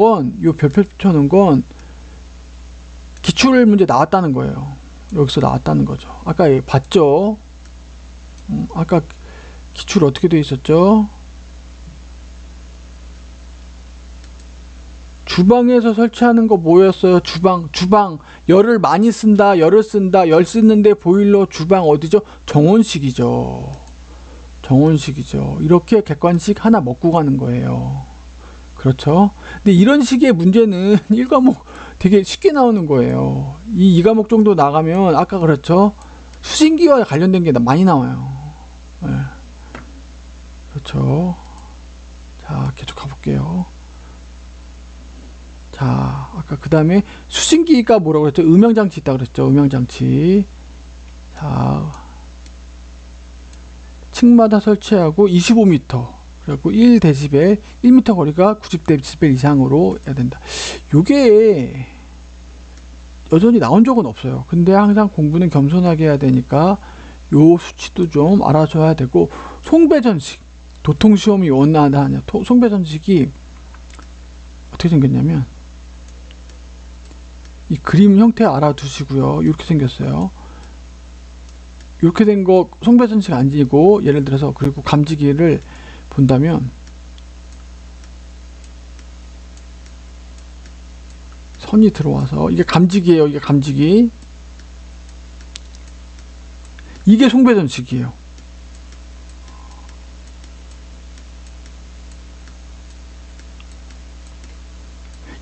건 기출 문제 나왔다는 거예요. 여기서 나왔다는 거죠. 아까 봤죠? 아까 기출 어떻게 돼 있었죠? 주방에서 설치하는 거 뭐였어요? 주방. 열을 많이 쓴다, 열을 쓴다, 열 쓰는데 보일러 주방 어디죠? 정원식이죠. 이렇게 객관식 하나 먹고 가는 거예요. 그렇죠? 근데 이런 식의 문제는 1과목 되게 쉽게 나오는 거예요. 이 2과목 정도 나가면 아까 그랬죠? 수신기와 관련된 게 많이 나와요. 네. 그렇죠. 자, 계속 가볼게요. 자, 아까 그 다음에 수신기가 뭐라고 그랬죠? 음향장치 있다고 그랬죠? 음향장치. 자, 층마다 설치하고 25m. 그리고 1dB, 1m 거리가 90dB 이상으로 해야 된다. 요게 여전히 나온 적은 없어요. 근데 항상 공부는 겸손하게 해야 되니까 요 수치도 좀 알아줘야 되고, 송배전식. 도통시험이 원하다 하냐. 송배전식이 어떻게 생겼냐면, 이 그림 형태 알아두시고요. 이렇게 생겼어요. 이렇게 된 거 송배전식 아니고, 예를 들어서 그리고 감지기를 본다면 선이 들어와서 이게 감지기예요. 이게 감지기. 이게 송배전식이에요.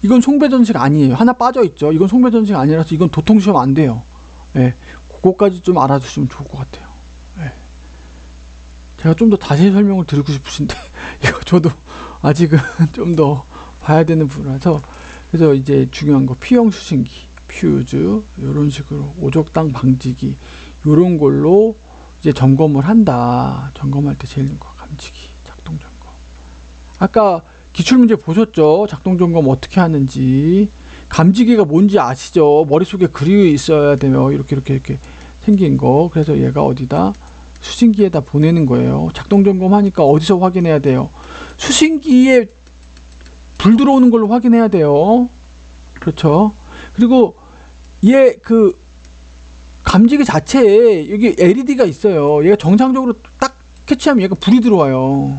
이건 송배전식 아니에요. 하나 빠져 있죠. 이건 송배전식 아니라서 이건 도통시험 안 돼요. 예, 그거까지 좀 알아두시면 좋을 것 같아요. 예. 제가 좀 더 자세히 설명을 드리고 싶으신데 이거 저도 아직은 좀 더 봐야 되는 부분이라서. 그래서 이제 중요한 거 P형 수신기, 퓨즈 이런 식으로 오적당 방지기 이런 걸로 이제 점검을 한다. 점검할 때 제일 좋은 거 감지기, 작동 점검. 아까 기출문제 보셨죠? 작동 점검 어떻게 하는지. 감지기가 뭔지 아시죠? 머릿속에 그리고 있어야 돼요. 이렇게 생긴 거. 그래서 얘가 어디다? 수신기에다 보내는 거예요. 작동 점검하니까 어디서 확인해야 돼요? 수신기에 불 들어오는 걸로 확인해야 돼요. 그렇죠. 그리고 얘 그 감지기 자체에 여기 LED가 있어요. 얘가 정상적으로 딱 캐치하면 얘가 불이 들어와요.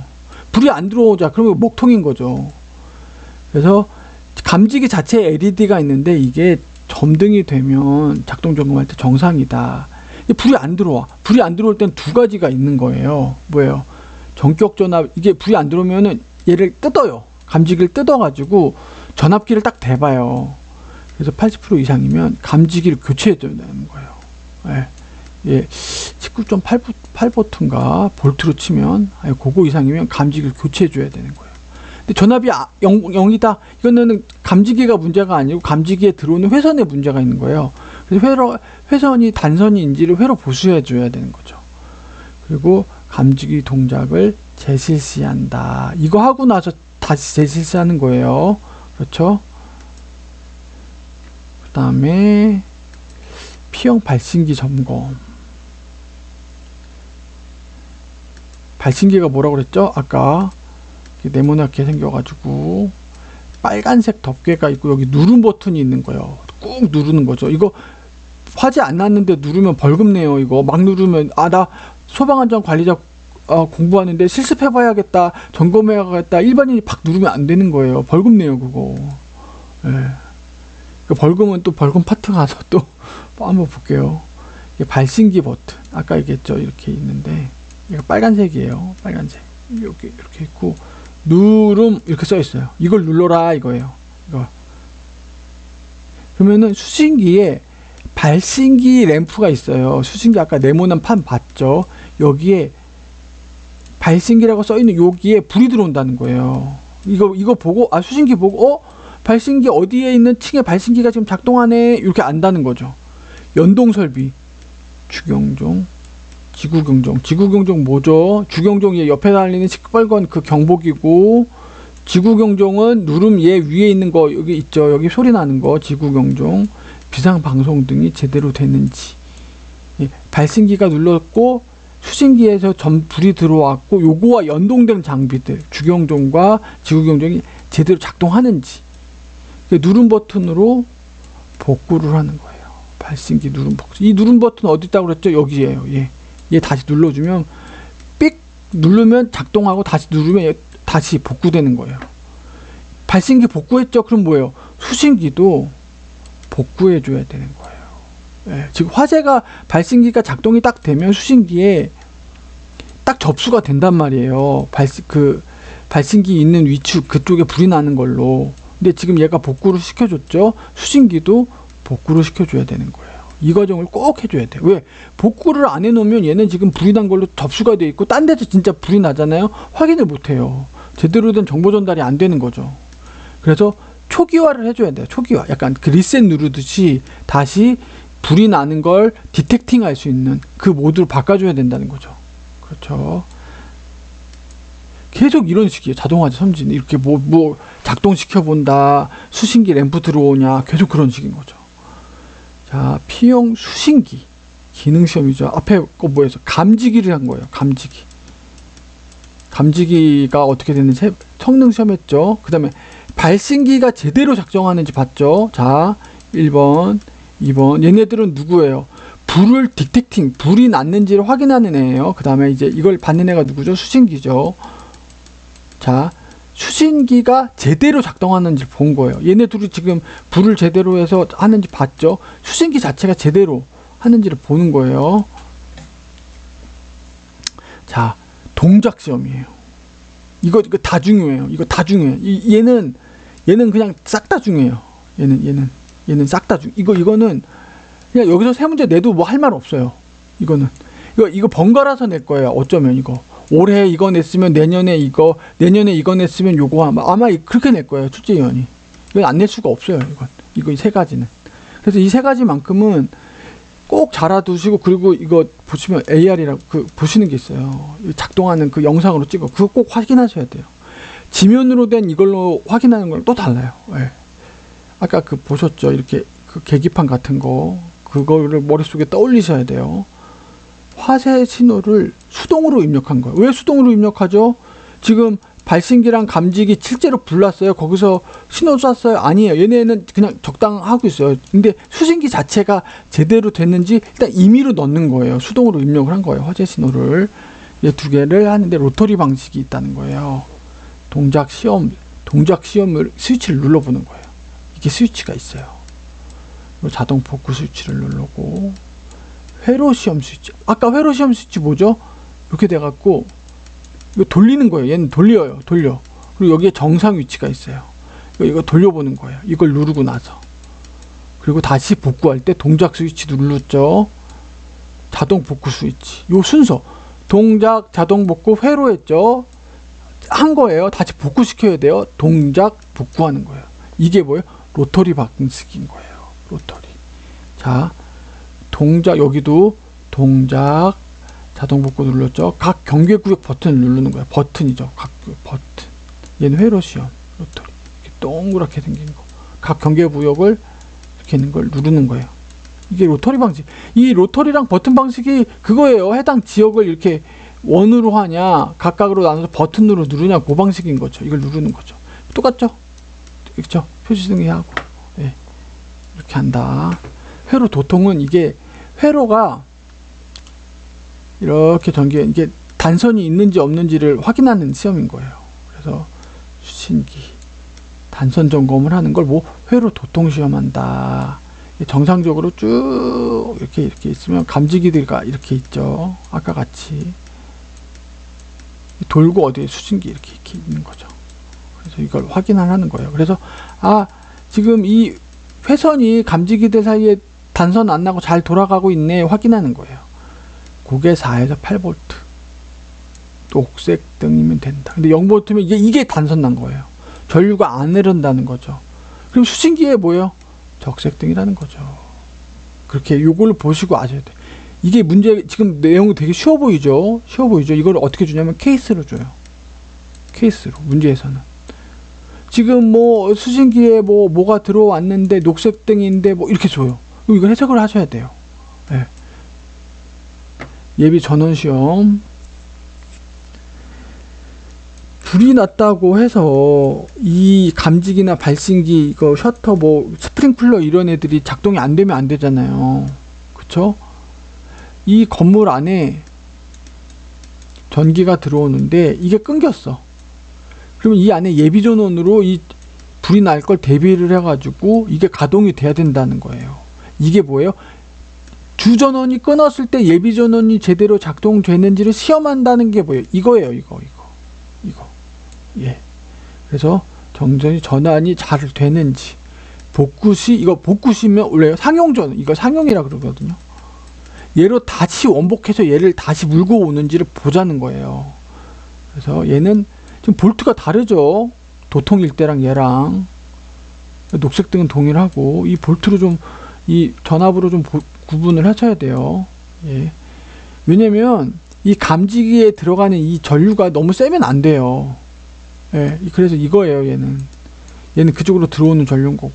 불이 안 들어오자 그러면 먹통인 거죠. 그래서 감지기 자체에 LED가 있는데 이게 점등이 되면 작동 점검할 때 정상이다. 불이 안 들어와. 불이 안 들어올 땐 두 가지가 있는 거예요. 뭐예요? 전격 전압, 이게 불이 안 들어오면은 얘를 뜯어요. 감지기를 뜯어가지고 전압기를 딱 대봐요. 그래서 80% 이상이면 감지기를 교체해야 된다는 거예요. 예. 19.8V인가 볼트로 치면 그거 이상이면 감지기를 교체해줘야 되는 거예요. 근데 전압이 0이다. 이거는 감지기가 문제가 아니고 감지기에 들어오는 회선에 문제가 있는 거예요. 그래서 회선이 단선인지를 회로 보수해줘야 되는 거죠. 그리고 감지기 동작을 재실시한다. 이거 하고 나서 다시 재실시하는 거예요. 그렇죠? 그 다음에 P형 발신기 점검. 발신기가 뭐라고 그랬죠? 아까 네모나게 생겨가지고 빨간색 덮개가 있고 여기 누름 버튼이 있는 거예요. 꾹 누르는 거죠. 이거 화재 안 났는데 누르면 벌금 내요. 이거 막 누르면 나 소방안전 관리자 공부하는데 실습해봐야겠다, 점검해야겠다, 일반인이 팍 누르면 안 되는 거예요. 벌금 내요 그거. 예. 그 벌금은 또 벌금 파트 가서 또 한번 볼게요. 이게 발신기 버튼 아까 얘기했죠. 이렇게 있는데 이거 빨간색이에요. 빨간색 이렇게 있고 누름 이렇게 써 있어요. 이걸 눌러라 이거예요. 이거. 그러면은 수신기에 발신기 램프가 있어요. 수신기 아까 네모난 판 봤죠. 여기에 발신기라고 써 있는 여기에 불이 들어온다는 거예요. 이거 보고 수신기 보고 발신기 어디에 있는 층에 발신기가 지금 작동하네 이렇게 안다는 거죠. 연동 설비 주경종, 지구경종 뭐죠? 주경종이 옆에 달리는 시뻘건 그 경보기고, 지구경종은 누름 얘 위에 있는 거 여기 있죠. 여기 소리 나는 거 지구경종. 비상방송 등이 제대로 되는지. 발신기가 눌렀고 수신기에서 불이 들어왔고 요거와 연동된 장비들 주경종과 지구경종이 제대로 작동하는지 누름 버튼으로 복구를 하는 거예요. 발신기 누름 복구. 이 누름 버튼 어디 있다고 그랬죠? 여기에요. 얘 다시 눌러주면 삑 누르면 작동하고 다시 누르면 다시 복구되는 거예요. 발신기 복구했죠? 그럼 뭐예요? 수신기도 복구해줘야 되는 거예요. 예, 지금 화재가 발신기가 작동이 딱 되면 수신기에 딱 접수가 된단 말이에요. 발신기 있는 위치 그쪽에 불이 나는 걸로. 근데 지금 얘가 복구를 시켜줬죠. 수신기도 복구를 시켜줘야 되는 거예요. 이 과정을 꼭 해줘야 돼요. 왜? 복구를 안 해놓으면 얘는 지금 불이 난 걸로 접수가 돼 있고 딴 데서 진짜 불이 나잖아요. 확인을 못해요. 제대로 된 정보 전달이 안 되는 거죠. 그래서 초기화를 해줘야 돼요. 초기화. 약간 그 리셋 누르듯이 다시 불이 나는 걸 디텍팅 할 수 있는 그 모드로 바꿔줘야 된다는 거죠. 그렇죠. 계속 이런 식이에요. 자동화재 선진. 이렇게 뭐 작동시켜 본다. 수신기 램프 들어오냐. 계속 그런 식인 거죠. 자, P형 수신기. 기능시험이죠. 앞에 거 뭐였어? 감지기를 한 거예요. 감지기. 감지기가 어떻게 되는지 성능시험 했죠. 그 다음에 발신기가 제대로 작동하는지 봤죠. 자, 1번, 2번. 얘네들은 누구예요? 불을 디텍팅, 불이 났는지를 확인하는 애예요. 그 다음에 이제 이걸 받는 애가 누구죠? 수신기죠. 자, 수신기가 제대로 작동하는지 본 거예요. 얘네 둘이 지금 불을 제대로 해서 하는지 봤죠. 수신기 자체가 제대로 하는지를 보는 거예요. 자, 동작 시험이에요. 이거 다 중요해요. 이거 다 중요해요. 얘는 그냥 싹 다 중요해요. 얘는 싹 다 이거는 그냥 여기서 세 문제 내도 뭐 할 말 없어요. 이거 번갈아서 낼 거예요. 어쩌면 이거 올해 이거 냈으면 내년에 이거 냈으면 요거 아마 그렇게 낼 거예요. 출제위원이. 이건 안 낼 수가 없어요. 이거 이 세 가지는. 그래서 이 세 가지만큼은 꼭 잘 알아두시고, 그리고 이거 보시면 AR이라고 보시는 게 있어요. 작동하는 그 영상으로 찍어. 그거 꼭 확인하셔야 돼요. 지면으로 된 이걸로 확인하는 거랑 또 달라요. 예. 아까 보셨죠? 이렇게 그 계기판 같은 거, 그거를 머릿속에 떠올리셔야 돼요. 화재 신호를 수동으로 입력한 거예요. 왜 수동으로 입력하죠? 지금 발신기랑 감지기 실제로 불났어요. 거기서 신호 쐈어요? 아니에요. 얘네는 그냥 적당하고 있어요. 근데 수신기 자체가 제대로 됐는지 일단 임의로 넣는 거예요. 수동으로 입력을 한 거예요. 화재 신호를. 이 두 개를 하는데 로터리 방식이 있다는 거예요. 동작 시험을 스위치를 눌러보는 거예요. 이게 스위치가 있어요. 자동 복구 스위치를 누르고, 회로 시험 스위치. 아까 회로 시험 스위치 뭐죠? 이렇게 돼갖고 이거 돌리는 거예요. 얘는 돌려. 그리고 여기에 정상 위치가 있어요. 이거 돌려보는 거예요. 이걸 누르고 나서. 그리고 다시 복구할 때 동작 스위치 눌렀죠. 자동 복구 스위치. 요 순서. 동작, 자동 복구, 회로 했죠. 한 거예요. 다시 복구시켜야 돼요. 동작, 복구하는 거예요. 이게 뭐예요? 로터리 방식인 거예요. 로터리. 자, 동작, 여기도 동작, 자동 복구 눌렀죠. 각 경계구역 버튼을 누르는 거예요. 버튼이죠. 각 버튼. 얘는 회로 시험, 로터리. 이렇게 동그랗게 생긴 거. 각 경계구역을 이렇게 있는 걸 누르는 거예요. 이게 로터리 방식. 이 로터리랑 버튼 방식이 그거예요. 해당 지역을 이렇게 원으로 하냐, 각각으로 나눠서 버튼으로 누르냐, 그 방식인 거죠. 이걸 누르는 거죠. 똑같죠? 그렇죠? 표시 등기하고. 네. 이렇게 한다. 회로 도통은 이게 회로가 이렇게 전기에 이게 단선이 있는지 없는지를 확인하는 시험인 거예요. 그래서 수신기 단선 점검을 하는 걸 뭐 회로 도통 시험한다. 정상적으로 쭉 이렇게 있으면 감지기들가 이렇게 있죠. 아까 같이 돌고 어디에 수신기 이렇게 있는 거죠. 그래서 이걸 확인하는 거예요. 그래서 지금 이 회선이 감지기들 사이에 단선 안 나고 잘 돌아가고 있네 확인하는 거예요. 그게 4에서 8V 녹색 등이면 된다. 근데 0V면 이게 단선 난 거예요. 전류가 안 흐른다는 거죠. 그럼 수신기에 뭐예요? 적색 등이라는 거죠. 그렇게 요걸 보시고 아셔야 돼요. 이게 문제, 지금 내용이 되게 쉬워 보이죠? 쉬워 보이죠? 이걸 어떻게 주냐면 케이스로 줘요. 케이스로, 문제에서는. 지금 뭐 수신기에 뭐가 들어왔는데 녹색 등인데 뭐 이렇게 줘요. 이걸 해석을 하셔야 돼요. 네. 예비 전원 시험. 불이 났다고 해서 이 감지기나 발신기, 이거 셔터, 스프링클러 이런 애들이 작동이 안 되면 안 되잖아요. 그쵸? 이 건물 안에 전기가 들어오는데 이게 끊겼어. 그러면 이 안에 예비 전원으로 이 불이 날 걸 대비를 해가지고 이게 가동이 돼야 된다는 거예요. 이게 뭐예요? 주전원이 끊었을 때 예비 전원이 제대로 작동되는지를 시험한다는 게 뭐예요? 이거예요. 이거. 예. 그래서 전환이 잘 되는지. 복구시면 원래 상용전, 이거 상용이라 그러거든요. 얘로 다시 원복해서 얘를 다시 물고 오는지를 보자는 거예요. 그래서 얘는 지금 볼트가 다르죠. 도통일 때랑 얘랑. 녹색 등은 동일하고, 이 볼트로 이 전압으로 구분을 하셔야 돼요. 예. 왜냐면 이 감지기에 들어가는 이 전류가 너무 세면 안 돼요. 예, 그래서 이거예요. 얘는 그쪽으로 들어오는 전류인 거고,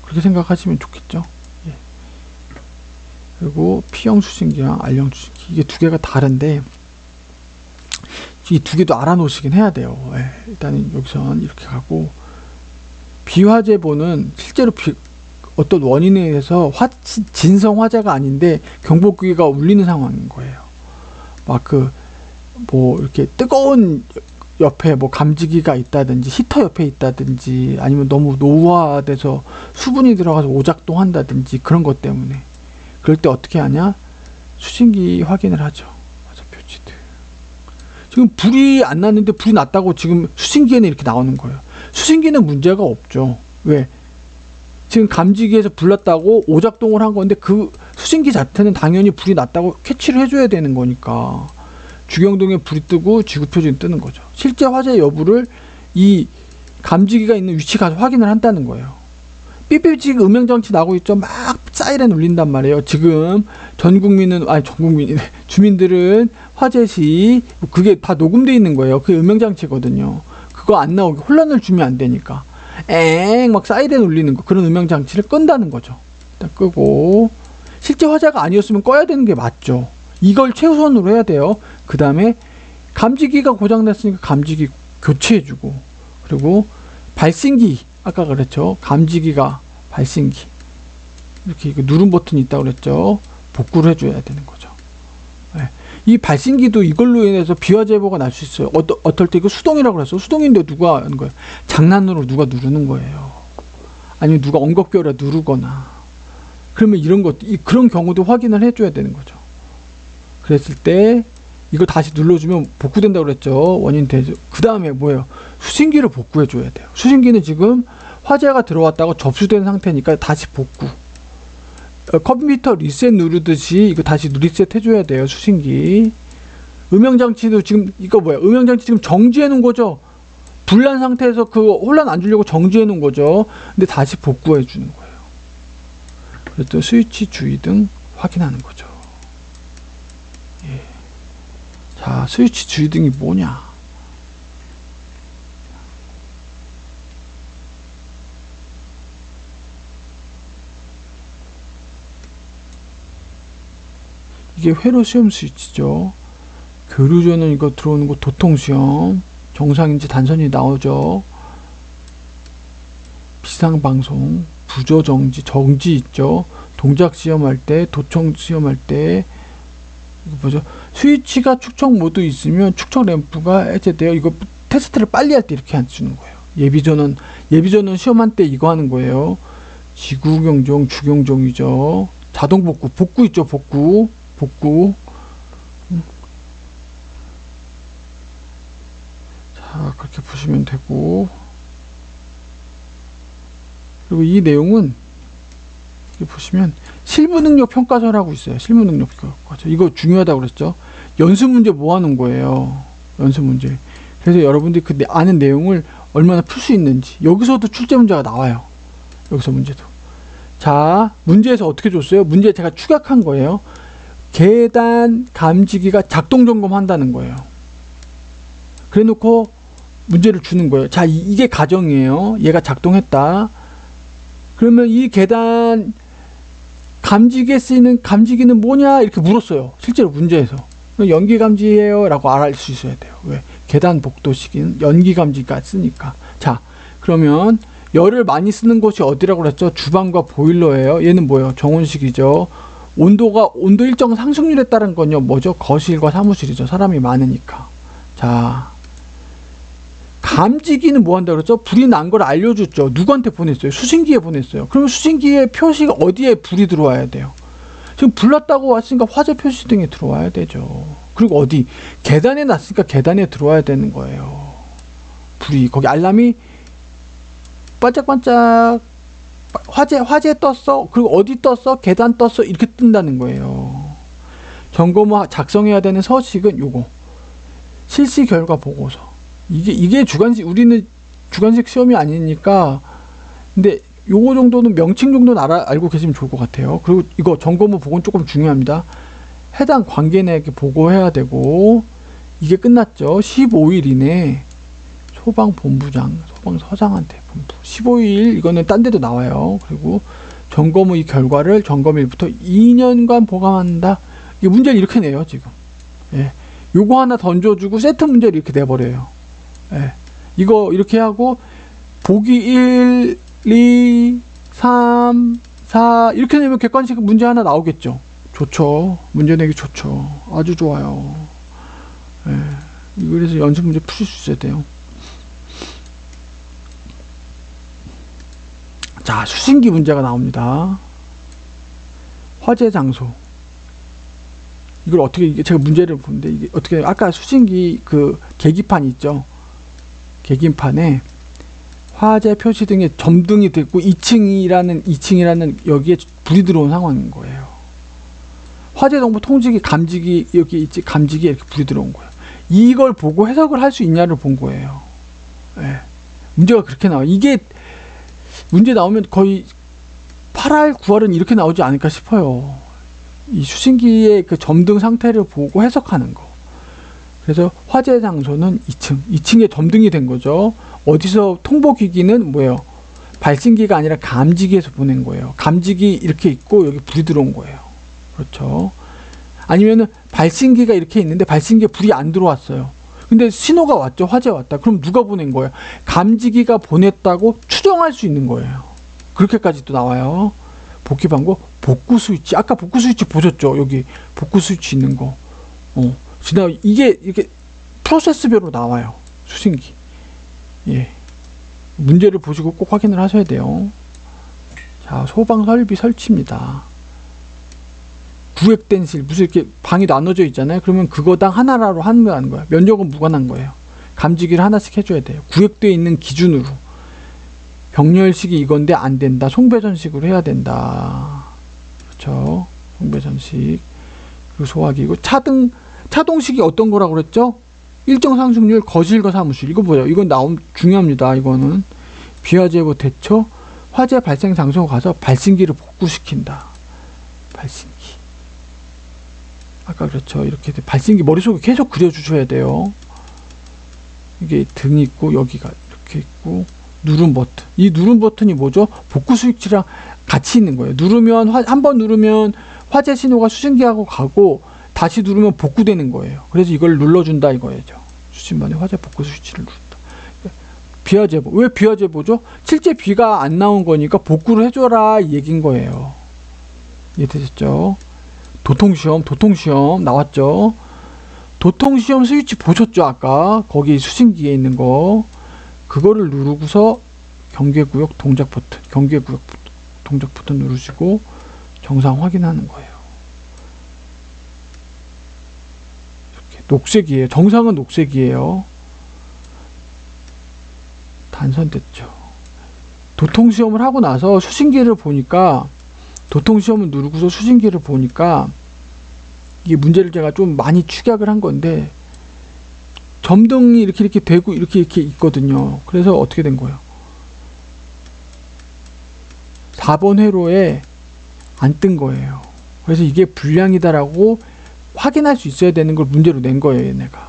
그렇게 생각하시면 좋겠죠. 예. 그리고 P형 수신기랑 R형 수신기, 이게 두 개가 다른데 이 두 개도 알아놓으시긴 해야 돼요. 예. 일단은 여기선 이렇게 가고, 비화재보는 실제로 어떤 원인에 의해서 진성 화재가 아닌데 경보기가 울리는 상황인 거예요. 이렇게 뜨거운 옆에 감지기가 있다든지 히터 옆에 있다든지, 아니면 너무 노후화돼서 수분이 들어가서 오작동 한다든지, 그런 것 때문에. 그럴 때 어떻게 하냐? 수신기 확인을 하죠. 맞아, 표지들. 지금 불이 안 났는데 불이 났다고 지금 수신기에는 이렇게 나오는 거예요. 수신기는 문제가 없죠. 왜? 지금 감지기에서 불났다고 오작동을 한 건데 그 수신기 자체는 당연히 불이 났다고 캐치를 해줘야 되는 거니까 주경동에 불이 뜨고 지구표준이 뜨는 거죠. 실제 화재 여부를 이 감지기가 있는 위치 가서 확인을 한다는 거예요. 삐삐삐 음영장치 나고 있죠. 막 사이렌 울린단 말이에요. 지금 주민들은 화재 시 그게 다 녹음되어 있는 거예요. 그게 음영장치거든요. 그거 안 나오게 혼란을 주면 안 되니까 막 사이렌 울리는 거, 그런 음영장치를 끈다는 거죠. 일단 끄고, 실제 화재가 아니었으면 꺼야 되는 게 맞죠. 이걸 최우선으로 해야 돼요. 그 다음에 감지기가 고장났으니까 감지기 교체해주고, 그리고 발신기, 아까 그랬죠. 감지기가 발신기 이렇게 누른 버튼이 있다고 그랬죠. 복구를 해줘야 되는 거죠. 네. 이 발신기도 이걸로 인해서 비화 제보가 날 수 있어요. 어떨 때 이거 수동이라고 그랬어. 수동인데 누가 하는 거예요? 장난으로 누가 누르는 거예요. 아니면 누가 엉겁결에 누르거나. 그러면 이런 것, 그런 경우도 확인을 해줘야 되는 거죠. 그랬을 때 이거 다시 눌러주면 복구된다고 그랬죠. 원인 대조. 그 다음에 뭐예요? 수신기를 복구해줘야 돼요. 수신기는 지금 화재가 들어왔다고 접수된 상태니까 다시 복구. 컴퓨터 리셋 누르듯이 이거 다시 리셋 해줘야 돼요. 수신기. 음영장치도 지금 이거 뭐야? 음영장치 지금 정지해 놓은 거죠. 불난 상태에서 그 혼란 안 주려고 정지해 놓은 거죠. 근데 다시 복구해 주는 거예요. 그래서 또 스위치 주의등 확인하는 거죠. 예. 자, 스위치 주의등이 뭐냐? 이게 회로 시험 스위치죠. 교류전은 이거 들어오는 거 도통시험. 정상인지 단선이 나오죠. 비상방송, 부저정지, 정지 있죠. 동작 시험할 때, 도청 시험할 때, 이거 뭐죠? 스위치가 축척 모드 있으면 축척 램프가 해제돼요. 이거 테스트를 빨리 할 때 이렇게 해주는 거예요. 예비전원 시험할 때 이거 하는 거예요. 지구경종, 주경종이죠. 자동 복구 있죠. 복구. 자, 그렇게 보시면 되고, 그리고 이 내용은 여기 보시면 실무능력 평가서라고 있어요. 실무능력 평가서. 이거 중요하다고 그랬죠. 연습 문제 모아놓은 거예요. 연습 문제. 그래서 여러분들이 그 아는 내용을 얼마나 풀 수 있는지. 여기서도 출제 문제가 나와요. 여기서 문제도. 자, 문제에서 어떻게 줬어요? 문제 제가 추격한 거예요. 계단 감지기가 작동 점검한다는 거예요. 그래 놓고 문제를 주는 거예요. 자, 이게 가정이에요. 얘가 작동했다. 그러면 이 계단 감지기에 쓰이는 감지기는 뭐냐? 이렇게 물었어요. 실제로 문제에서. 연기 감지예요 라고 알 수 있어야 돼요. 왜? 계단 복도 시기는 연기 감지가 쓰니까. 자, 그러면 열을 많이 쓰는 곳이 어디라고 그랬죠? 주방과 보일러예요. 얘는 뭐예요? 정온식이죠. 온도 일정 상승률에 따른 건요, 뭐죠? 거실과 사무실이죠. 사람이 많으니까. 자, 감지기는 뭐 한다고 그랬죠? 불이 난 걸 알려줬죠. 누구한테 보냈어요? 수신기에 보냈어요. 그러면 수신기에 표시가 어디에 불이 들어와야 돼요? 지금 불났다고 왔으니까 화재 표시등에 들어와야 되죠. 그리고 어디? 계단에 놨으니까 계단에 들어와야 되는 거예요. 불이. 거기 알람이 반짝반짝 화재 떴어. 그리고 어디 떴어? 계단 떴어. 이렇게 뜬다는 거예요. 점검 작성해야 되는 서식은 요거. 실시 결과 보고서. 이게 우리는 주관식 시험이 아니니까. 근데 요거 정도는 명칭 정도는 알고 계시면 좋을 것 같아요. 그리고 이거 점검 후 보고는 조금 중요합니다. 해당 관계내에게 보고해야 되고, 이게 끝났죠. 15일 이내 소방본부장, 소방서장한테 15일, 이거는 딴 데도 나와요. 그리고 점검 후 이 결과를 점검일부터 2년간 보관한다. 이게 문제를 이렇게 내요, 지금. 예. 요거 하나 던져주고 세트 문제를 이렇게 내버려요. 예. 이거 이렇게 하고, 보기 1, 2, 3, 4, 이렇게 내면 객관식 문제 하나 나오겠죠. 좋죠. 문제 내기 좋죠. 아주 좋아요. 예. 그래서 연습 문제 풀 수 있어야 돼요. 자, 수신기 문제가 나옵니다. 화재 장소. 이걸 어떻게, 제가 문제를 보는데, 이게 어떻게, 아까 수신기 그 계기판 있죠? 계기판에 화재 표시 등에 점등이 됐고 2층이라는 여기에 불이 들어온 상황인 거예요. 화재 정보 통지기, 감지기, 여기 있지, 감지기에 이렇게 불이 들어온 거예요. 이걸 보고 해석을 할 수 있냐를 본 거예요. 예. 문제가 그렇게 나와요. 이게 문제 나오면 거의 8할, 9할은 이렇게 나오지 않을까 싶어요. 이 수신기의 그 점등 상태를 보고 해석하는 거. 그래서 화재 장소는 2층에 점등이 된 거죠. 어디서 통보기기는 뭐예요? 발신기가 아니라 감지기에서 보낸 거예요. 감지기 이렇게 있고 여기 불이 들어온 거예요. 그렇죠. 아니면은 발신기가 이렇게 있는데 발신기에 불이 안 들어왔어요. 근데 신호가 왔죠. 화재 왔다. 그럼 누가 보낸 거예요? 감지기가 보냈다고 추정할 수 있는 거예요. 그렇게까지 또 나와요. 복귀 방법, 복구 스위치. 아까 복구 스위치 보셨죠? 여기 복구 스위치 있는 거. 이게 이렇게 프로세스별로 나와요. 수신기. 예. 문제를 보시고 꼭 확인을 하셔야 돼요. 자, 소방 설비 설치입니다. 구획된 실, 무슨 이렇게 방이 나눠져 있잖아요. 그러면 그거당 하나로 하는 거예요. 면적은 무관한 거예요. 감지기를 하나씩 해줘야 돼요. 구획되어 있는 기준으로. 병렬식이 이건데 안 된다. 송배전식으로 해야 된다. 그렇죠. 송배전식. 그리고 소화기고 차동식이 어떤 거라고 그랬죠? 일정 상승률, 거실과 사무실. 이거 뭐예요? 이건 중요합니다. 이거는 비화재보 대처, 화재 발생 장소에 가서 발신기를 복구시킨다. 발신기. 아까 그렇죠. 이렇게 발신기 머릿속에 계속 그려주셔야 돼요. 이게 등이 있고 여기가 이렇게 있고 누름 버튼. 이 누름 버튼이 뭐죠? 복구 스위치랑 같이 있는 거예요. 누르면 한 번 누르면 화재 신호가 수신기하고 가고 다시 누르면 복구되는 거예요. 그래서 이걸 눌러준다 이거예요. 수신반에 화재 복구 스위치를 누른다. 비화재보. 왜 비화재보죠? 실제 비가 안 나온 거니까 복구를 해줘라 이 얘기인 거예요. 이해되셨죠? 도통시험 나왔죠? 도통시험 스위치 보셨죠? 아까 거기 수신기에 있는 거 그거를 누르고서 경계구역 동작 버튼, 경계구역 동작 버튼 누르시고 정상 확인하는 거예요. 이렇게 녹색이에요. 정상은 녹색이에요. 단선됐죠. 도통시험을 하고 나서 수신기를 보니까 도통시험을 누르고서 수신기를 보니까 이게 문제를 제가 좀 많이 축약을 한 건데 점등이 이렇게 되고 이렇게 있거든요. 그래서 어떻게 된 거예요? 4번 회로에 안 뜬 거예요. 그래서 이게 불량이다라고 확인할 수 있어야 되는 걸 문제로 낸 거예요, 얘네가.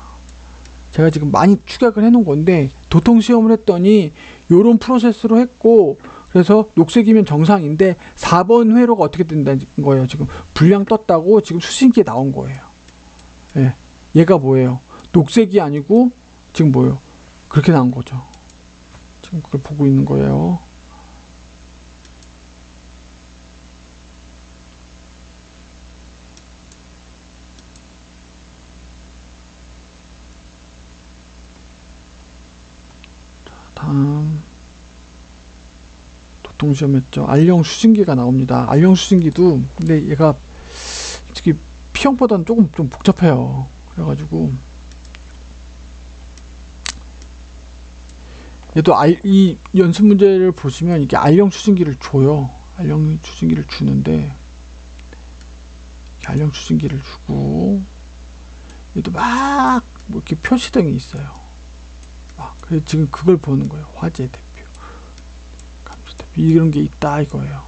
제가 지금 많이 축약을 해놓은 건데 도통시험을 했더니 요런 프로세스로 했고 그래서 녹색이면 정상인데 4번 회로가 어떻게 된다는 거예요. 지금 불량 떴다고 지금 수신기에 나온 거예요. 예. 얘가 뭐예요? 녹색이 아니고 지금 뭐예요? 그렇게 나온 거죠. 지금 그걸 보고 있는 거예요. 자, 다음 도통시험했죠. R형 수신기가 나옵니다. R형 수신기도 근데 얘가 솔직히 P형보다는 조금 좀 복잡해요. 그래가지고 얘도 이 연습 문제를 보시면 이게 R형 수신기를 줘요. R형 수신기를 주는데 R형 수신기를 주고 얘도 막 뭐 이렇게 표시등이 있어요. 막 그래서 지금 그걸 보는 거예요. 화재 대표, 감지 대표 이런 게 있다 이거예요.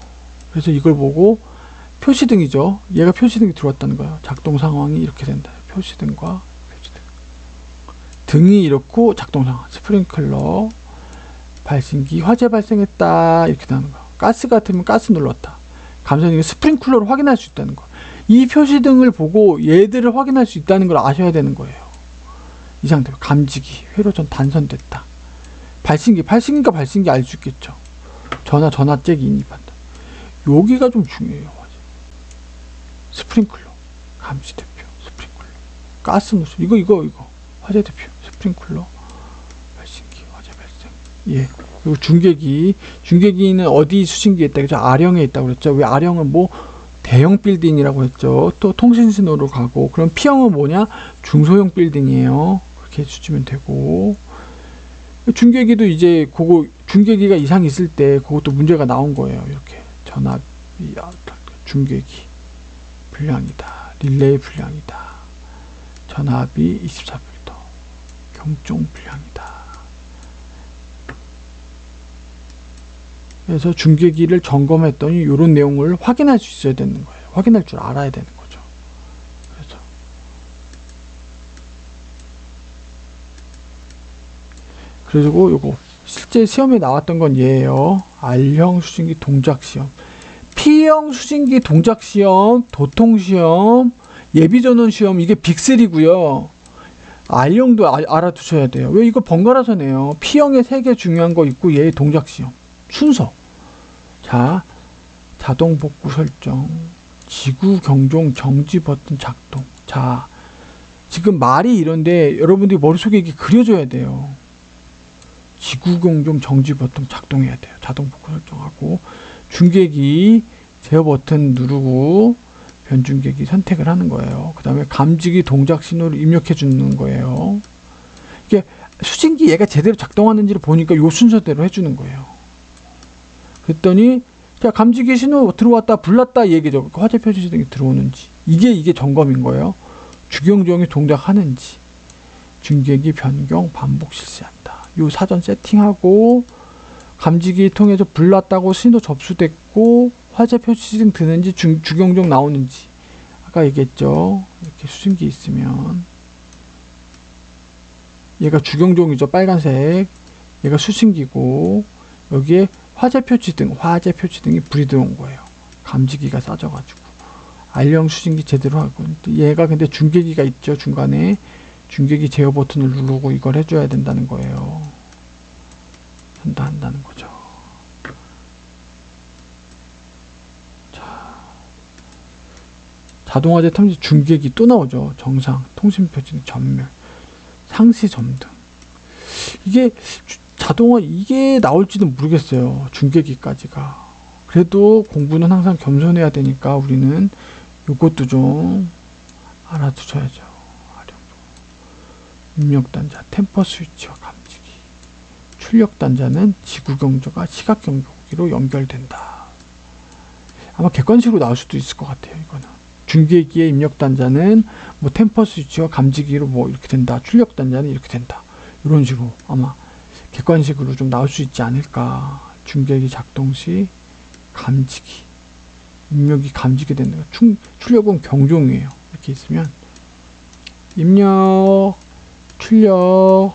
그래서 이걸 보고 표시등이죠. 얘가 표시등이 들어왔다는 거예요. 작동 상황이 이렇게 된다. 표시등과 표시등. 등이 이렇고 작동 상황. 스프링클러, 발신기, 화재 발생했다 이렇게 나오는 거예요. 가스 같으면 가스 눌렀다. 감사는 스프링클러로 확인할 수 있다는 거. 이 표시등을 보고 얘들을 확인할 수 있다는 걸 아셔야 되는 거예요. 이 상태로 감지기, 회로전 단선됐다. 발신기가 발신기 알 수 있겠죠. 전화 잭이 인입한다. 여기가 좀 중요해요. 스프링클러, 감지 대표, 스프링클러, 가스 누수, 이거 화재 대표, 스프링클러, 발신기, 화재 발생. 예. 그리고 중계기는 어디 수신기에 있다 그죠? R형에 있다고 그랬죠. 왜 R형은 뭐 대형 빌딩이라고 했죠. 또 통신신호로 가고. 그럼 P형은 뭐냐? 중소형 빌딩이에요. 그렇게 해주시면 되고. 중계기도 이제 그거 중계기가 이상 있을 때 그것도 문제가 나온 거예요. 이렇게 전압이 중계기 불량이다. 릴레이 불량이다. 전압이 24V. 경종 불량이다. 그래서 중계기를 점검했더니 이런 내용을 확인할 수 있어야 되는 거예요. 확인할 줄 알아야 되는 거죠. 그리고 요거 실제 시험에 나왔던 건 얘예요. R형 수신기 동작 시험, P형 수신기 동작 시험, 도통 시험 예비전원 시험 이게 빅3고요. R형도 알아두셔야 돼요. 왜 이거 번갈아서 내요. P형에 3개 중요한 거 있고 얘 동작 시험. 순서. 자, 자동 복구 설정. 지구 경종 정지 버튼 작동. 자, 지금 말이 이런데 여러분들이 머릿속에 이게 그려져야 돼요. 지구 경종 정지 버튼 작동해야 돼요. 자동 복구 설정하고 중계기 제어 버튼 누르고 변중계기 선택을 하는 거예요. 그 다음에 감지기 동작 신호를 입력해 주는 거예요. 이게 수신기 얘가 제대로 작동하는지를 보니까 요 순서대로 해주는 거예요. 그랬더니 자, 감지기 신호 들어왔다 불났다 얘기죠. 화재 표시 등이 들어오는지 이게 점검인 거예요. 주경종이 동작하는지 중계기 변경 반복 실시한다. 요 사전 세팅하고 감지기 통해서 불났다고 신호 접수됐고 화재 표시등 드는지 주경종 나오는지 아까 얘기했죠. 이렇게 수신기 있으면 얘가 주경종이죠. 빨간색 얘가 수신기고 여기에 화재 표시등이 불이 들어온 거예요. 감지기가 싸져가지고 R형 수신기 제대로 하고 얘가 근데 중계기가 있죠. 중간에 중계기 제어 버튼을 누르고 이걸 해줘야 된다는 거예요. 한다는 거죠. 자동화재 탐지 중계기 또 나오죠. 정상, 통신 표시 전멸, 상시 점등. 이게 자동화 이게 나올지도 모르겠어요. 중계기까지가. 그래도 공부는 항상 겸손해야 되니까 우리는 요것도 좀 알아두셔야죠. 입력단자, 템퍼 스위치와 감지기. 출력단자는 지구경조가 시각경보기로 연결된다. 아마 객관식으로 나올 수도 있을 것 같아요. 이거는. 중계기의 입력 단자는 뭐 템퍼 스위치와 감지기로 뭐 이렇게 된다. 출력 단자는 이렇게 된다. 이런 식으로 아마 객관식으로 좀 나올 수 있지 않을까. 중계기 작동 시 감지기. 입력이 감지게 된다. 출력은 경종이에요. 이렇게 있으면 입력, 출력,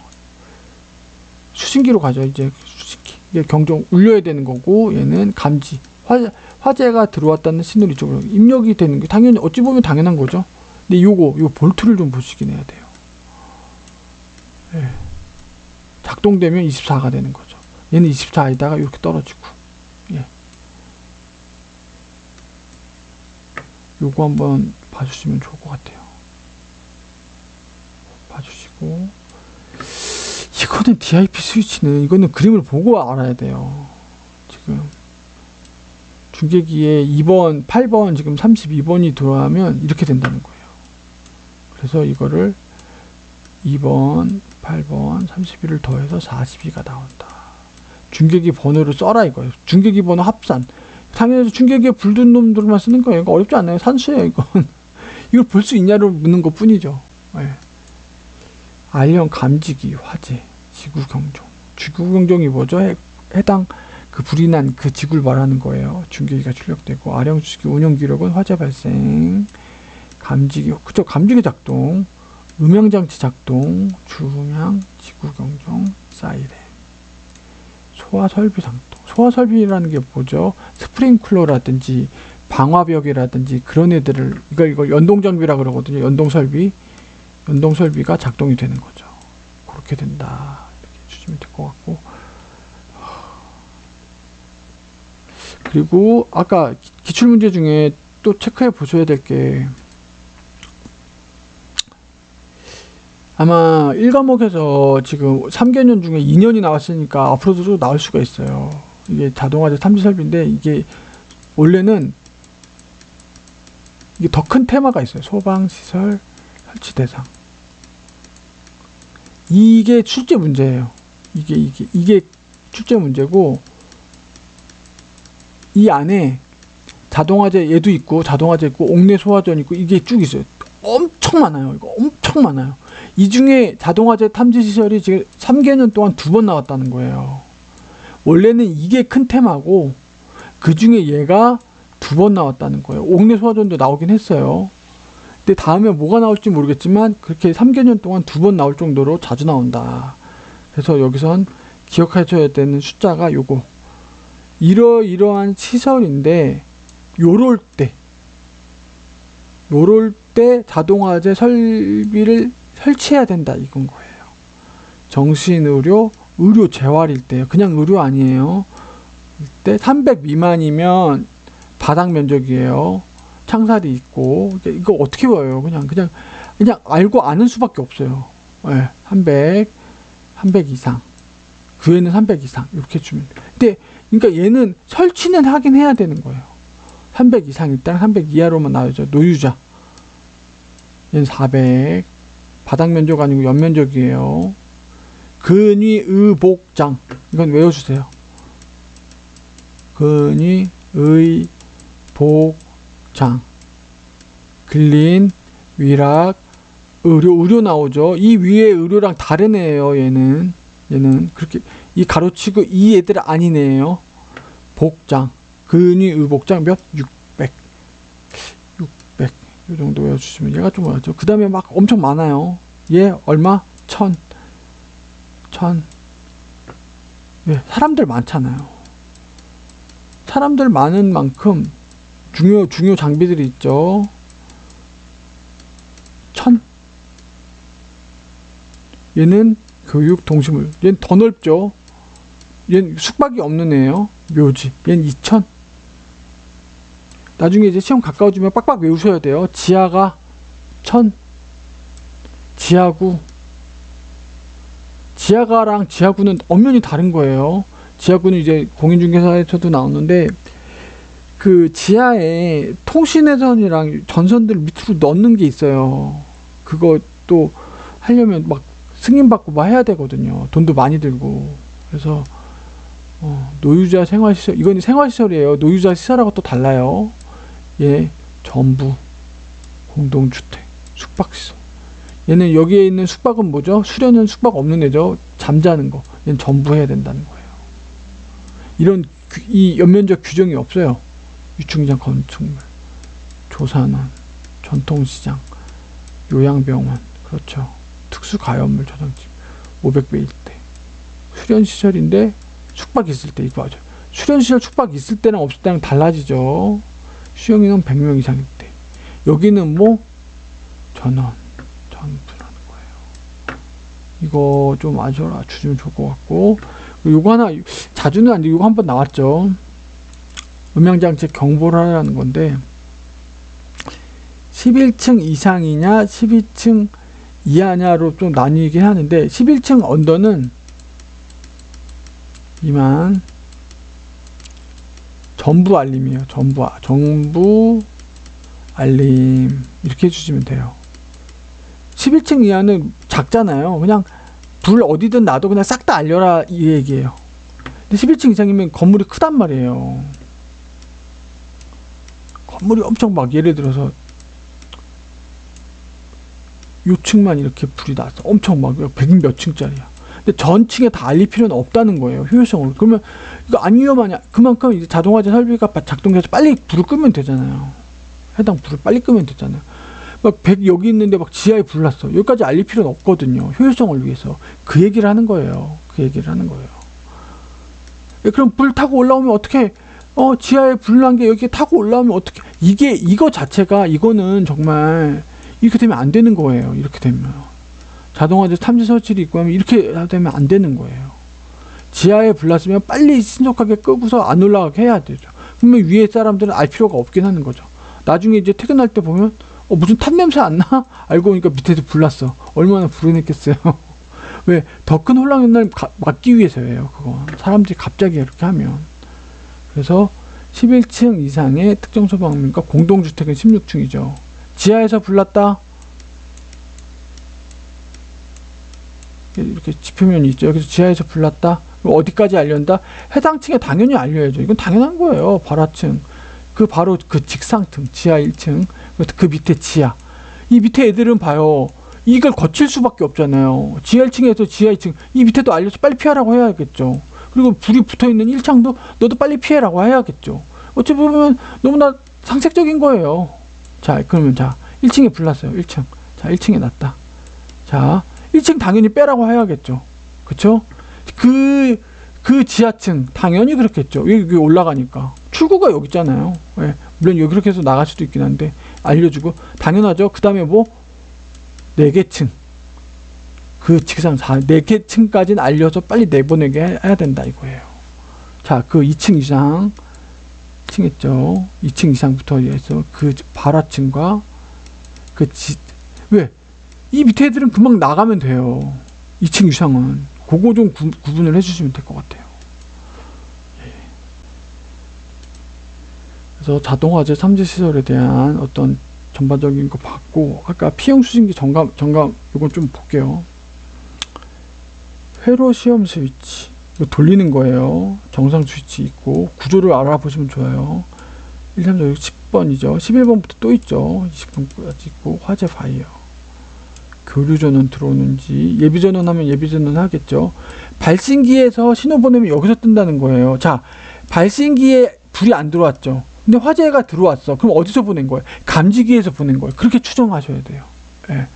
수신기로 가죠. 이제 수신기. 이게 경종 울려야 되는 거고 얘는 감지. 화재가 들어왔다는 신호를 이쪽으로 입력이 되는 게 당연히 어찌 보면 당연한 거죠. 근데 요 볼트를 좀 보시긴 해야 돼요. 예. 작동되면 24가 되는 거죠. 얘는 24에다가 이렇게 떨어지고. 예. 요거 한번 봐주시면 좋을 것 같아요. 봐주시고. 이거는 DIP 스위치는 이거는 그림을 보고 알아야 돼요. 지금. 중계기에 2번, 8번, 지금 32번이 들어가면 이렇게 된다는 거예요. 그래서 이거를 2번, 8번, 31을 더해서 42가 나온다. 중계기 번호를 써라 이거예요. 중계기 번호 합산. 당연히 중계기에 불든 놈들만 쓰는 거예요. 이거 어렵지 않아요. 산수예요, 이건. 이걸 볼 수 있냐를 묻는 것 뿐이죠. 네. R형 감지기, 화재, 지구경종. 지구경종이 뭐죠? 해당 그 불이 난 그 지구를 말하는 거예요. 중계기가 출력되고 R형 수신기 운영 기록은 화재 발생, 감지기, 그쵸? 감지기 작동, 음향장치 작동, 주음향, 지구경종, 사이렌, 소화설비 작동. 소화설비라는 게 뭐죠? 스프링클러라든지 방화벽이라든지 그런 애들을 이걸 연동장비라 그러거든요. 연동설비가 작동이 되는 거죠. 그렇게 된다. 이렇게 주시면 될 것 같고. 그리고 아까 기출문제 중에 또 체크해 보셔야 될 게 아마 1과목에서 지금 3개년 중에 2년이 나왔으니까 앞으로도 나올 수가 있어요. 이게 자동화재 탐지 설비인데 이게 원래는 이게 더 큰 테마가 있어요. 소방시설 설치 대상. 이게 출제 문제예요. 이게 출제 문제고 이 안에 자동화재 얘도 있고 자동화재 있고 옥내 소화전 있고 이게 쭉 있어요. 엄청 많아요. 이거 엄청 많아요. 이 중에 자동화재 탐지 시설이 지금 3개년 동안 2번 나왔다는 거예요. 원래는 이게 큰 테마고 그 중에 얘가 2번 나왔다는 거예요. 옥내 소화전도 나오긴 했어요. 근데 다음에 뭐가 나올지 모르겠지만 그렇게 3개년 동안 2번 나올 정도로 자주 나온다. 그래서 여기선 기억하셔야 되는 숫자가 요거. 이러한 시설인데 요럴 때 요럴 때 자동화재 설비를 설치해야 된다 이건 거예요. 정신의료, 의료 재활일 때요. 그냥 의료 아니에요. 이때 300 미만이면 바닥 면적이에요. 창살이 있고 이거 어떻게 봐요? 그냥 알고 아는 수밖에 없어요. 네, 300 이상. 그 외에는 300 이상 이렇게 주면. 근데 그러니까 얘는 설치는 하긴 해야 되는 거예요. 300 이상 일단 300 이하로만 나오죠. 노유자. 얘는 400. 바닥 면적 아니고 연면적이에요. 근위 의복장. 이건 외워주세요. 근위 의복장. 근린 위락 의료 나오죠. 이 위에 의료랑 다른 애예요. 얘는 그렇게 이 가로치고 이 애들 아니네요. 복장. 근위 의복장 몇? 600. 이 정도 외워주시면 얘가 좀 어렵죠. 그 다음에 막 엄청 많아요. 얘 얼마? 1000. 예, 사람들 많잖아요. 사람들 많은 만큼 중요 장비들이 있죠. 1000. 얘는 교육 동식물. 얘는 더 넓죠. 얘는 숙박이 없는 애예요. 묘지. 얘는 2000. 나중에 이제 시험 가까워지면 빡빡 외우셔야 돼요. 지하가 1000. 지하구. 지하가랑 지하구는 엄연히 다른 거예요. 지하구는 이제 공인중개사에서도 나오는데 그 지하에 통신회선이랑 전선들 밑으로 넣는 게 있어요. 그것도 하려면 막 승인받고 막 해야 되거든요. 돈도 많이 들고. 그래서 노유자 생활시설, 이건 생활시설이에요. 노유자 시설하고 또 달라요. 예, 전부 공동주택 숙박시설. 얘는 여기에 있는 숙박은 뭐죠? 수련은 숙박 없는 애죠. 잠자는 거. 얘는 전부 해야 된다는 거예요. 이런 이 연면적 규정이 없어요. 유충장 건축물, 조산원, 전통시장, 요양병원, 그렇죠. 특수가연물 저장집, 500배 일대. 수련시설인데 숙박 있을 때 이거 하죠. 수련시설 숙박 있을 때랑 없을 때랑 달라지죠. 수용인원 100명 이상일 때. 여기는 뭐 전원부라는 거예요. 이거 좀 알아주시면 좋을 것 같고, 요거 하나 자주는 안 돼. 요거 한번 나왔죠. 음향장치 경보를 하라는 건데 11층 이상이냐 12층 이하냐로 좀 나뉘긴 하는데 11층 언더는 이만 전부 알림이에요. 전부 알림 이렇게 해주시면 돼요. 11층 이하는 작잖아요. 그냥 불 어디든 놔도 그냥 싹 다 알려라 이 얘기예요. 근데 11층 이상이면 건물이 크단 말이에요. 건물이 엄청 막 예를 들어서 요 층만 이렇게 불이 나서 엄청 막 100 몇 층짜리야. 근데 전 층에 다 알릴 필요는 없다는 거예요. 효율성으로. 그러면 이거 안 위험하냐? 그만큼 이제 자동화재 설비가 작동해서 빨리 불을 끄면 되잖아요. 해당 불을 빨리 끄면 되잖아요. 막 100 여기 있는데 막 지하에 불 났어. 여기까지 알릴 필요는 없거든요. 효율성을 위해서. 그 얘기를 하는 거예요. 그럼 불 타고 올라오면 어떻게? 지하에 불 난 게 여기 타고 올라오면 어떻게? 이거 자체가 이거는 정말 이렇게 되면 안 되는 거예요. 이렇게 되면 자동화재 탐지 설치를 있고 하면 이렇게 되면 안 되는 거예요. 지하에 불 났으면 빨리 신속하게 끄고서 안 올라가게 해야 되죠. 그러면 위에 사람들은 알 필요가 없긴 하는 거죠. 나중에 이제 퇴근할 때 보면 무슨 탄 냄새 안 나? 알고 보니까 밑에서 불 났어. 얼마나 불안했겠어요. 왜? 더 큰 혼란을 막기 위해서예요. 그거 사람들이 갑자기 이렇게 하면. 그래서 11층 이상의 특정 소방민과 공동주택은 16층이죠. 지하에서 불났다. 이렇게 지표면이 있죠. 여기서 지하에서 불났다. 어디까지 알려한다? 해당 층에 당연히 알려야죠. 이건 당연한 거예요. 발화층. 바로 그 직상층, 지하 1층, 그 밑에 지하. 이 밑에 애들은 봐요. 이걸 거칠 수밖에 없잖아요. 지하 1층에서 지하 2층, 이 밑에도 알려서 빨리 피하라고 해야겠죠. 그리고 불이 붙어있는 1창도 너도 빨리 피해라고 해야겠죠. 어찌 보면 너무나 상식적인 거예요. 자, 그러면 1층에 불났어요. 1층. 자, 1층에 났다. 자, 1층 당연히 빼라고 해야겠죠. 그쵸? 그 지하층 당연히 그렇겠죠. 여기 올라가니까 출구가 여기 있잖아요. 예, 물론 여기 그렇게 해서 나갈 수도 있긴 한데 알려주고 당연하죠. 그 다음에 뭐 4개층 그 직상 4개층까지는 알려서 빨리 내보내게 해야 된다 이거예요. 자, 그 2층 이상 2층 했죠. 2층 이상부터 해서 그 발화층과 왜? 이 밑에 애들은 금방 나가면 돼요. 2층 이상은 그거 좀 구분을 해주시면 될 것 같아요. 예. 그래서 자동화재 3지 시설에 대한 어떤 전반적인 거 봤고, 아까 P형 수신기 정감 이건 좀 볼게요. 회로 시험 스위치 이거 돌리는 거예요. 정상 스위치 있고 구조를 알아보시면 좋아요. 1, 3, 4, 6, 10번이죠. 11번부터 또 있죠. 20번까지 있고 화재 바이어 교류 전원 들어오는지 예비 전원하면 예비 전원 하겠죠. 발신기에서 신호 보내면 여기서 뜬다는 거예요. 자, 발신기에 불이 안 들어왔죠. 근데 화재가 들어왔어. 그럼 어디서 보낸 거예요? 감지기에서 보낸 거예요. 그렇게 추정하셔야 돼요. 예.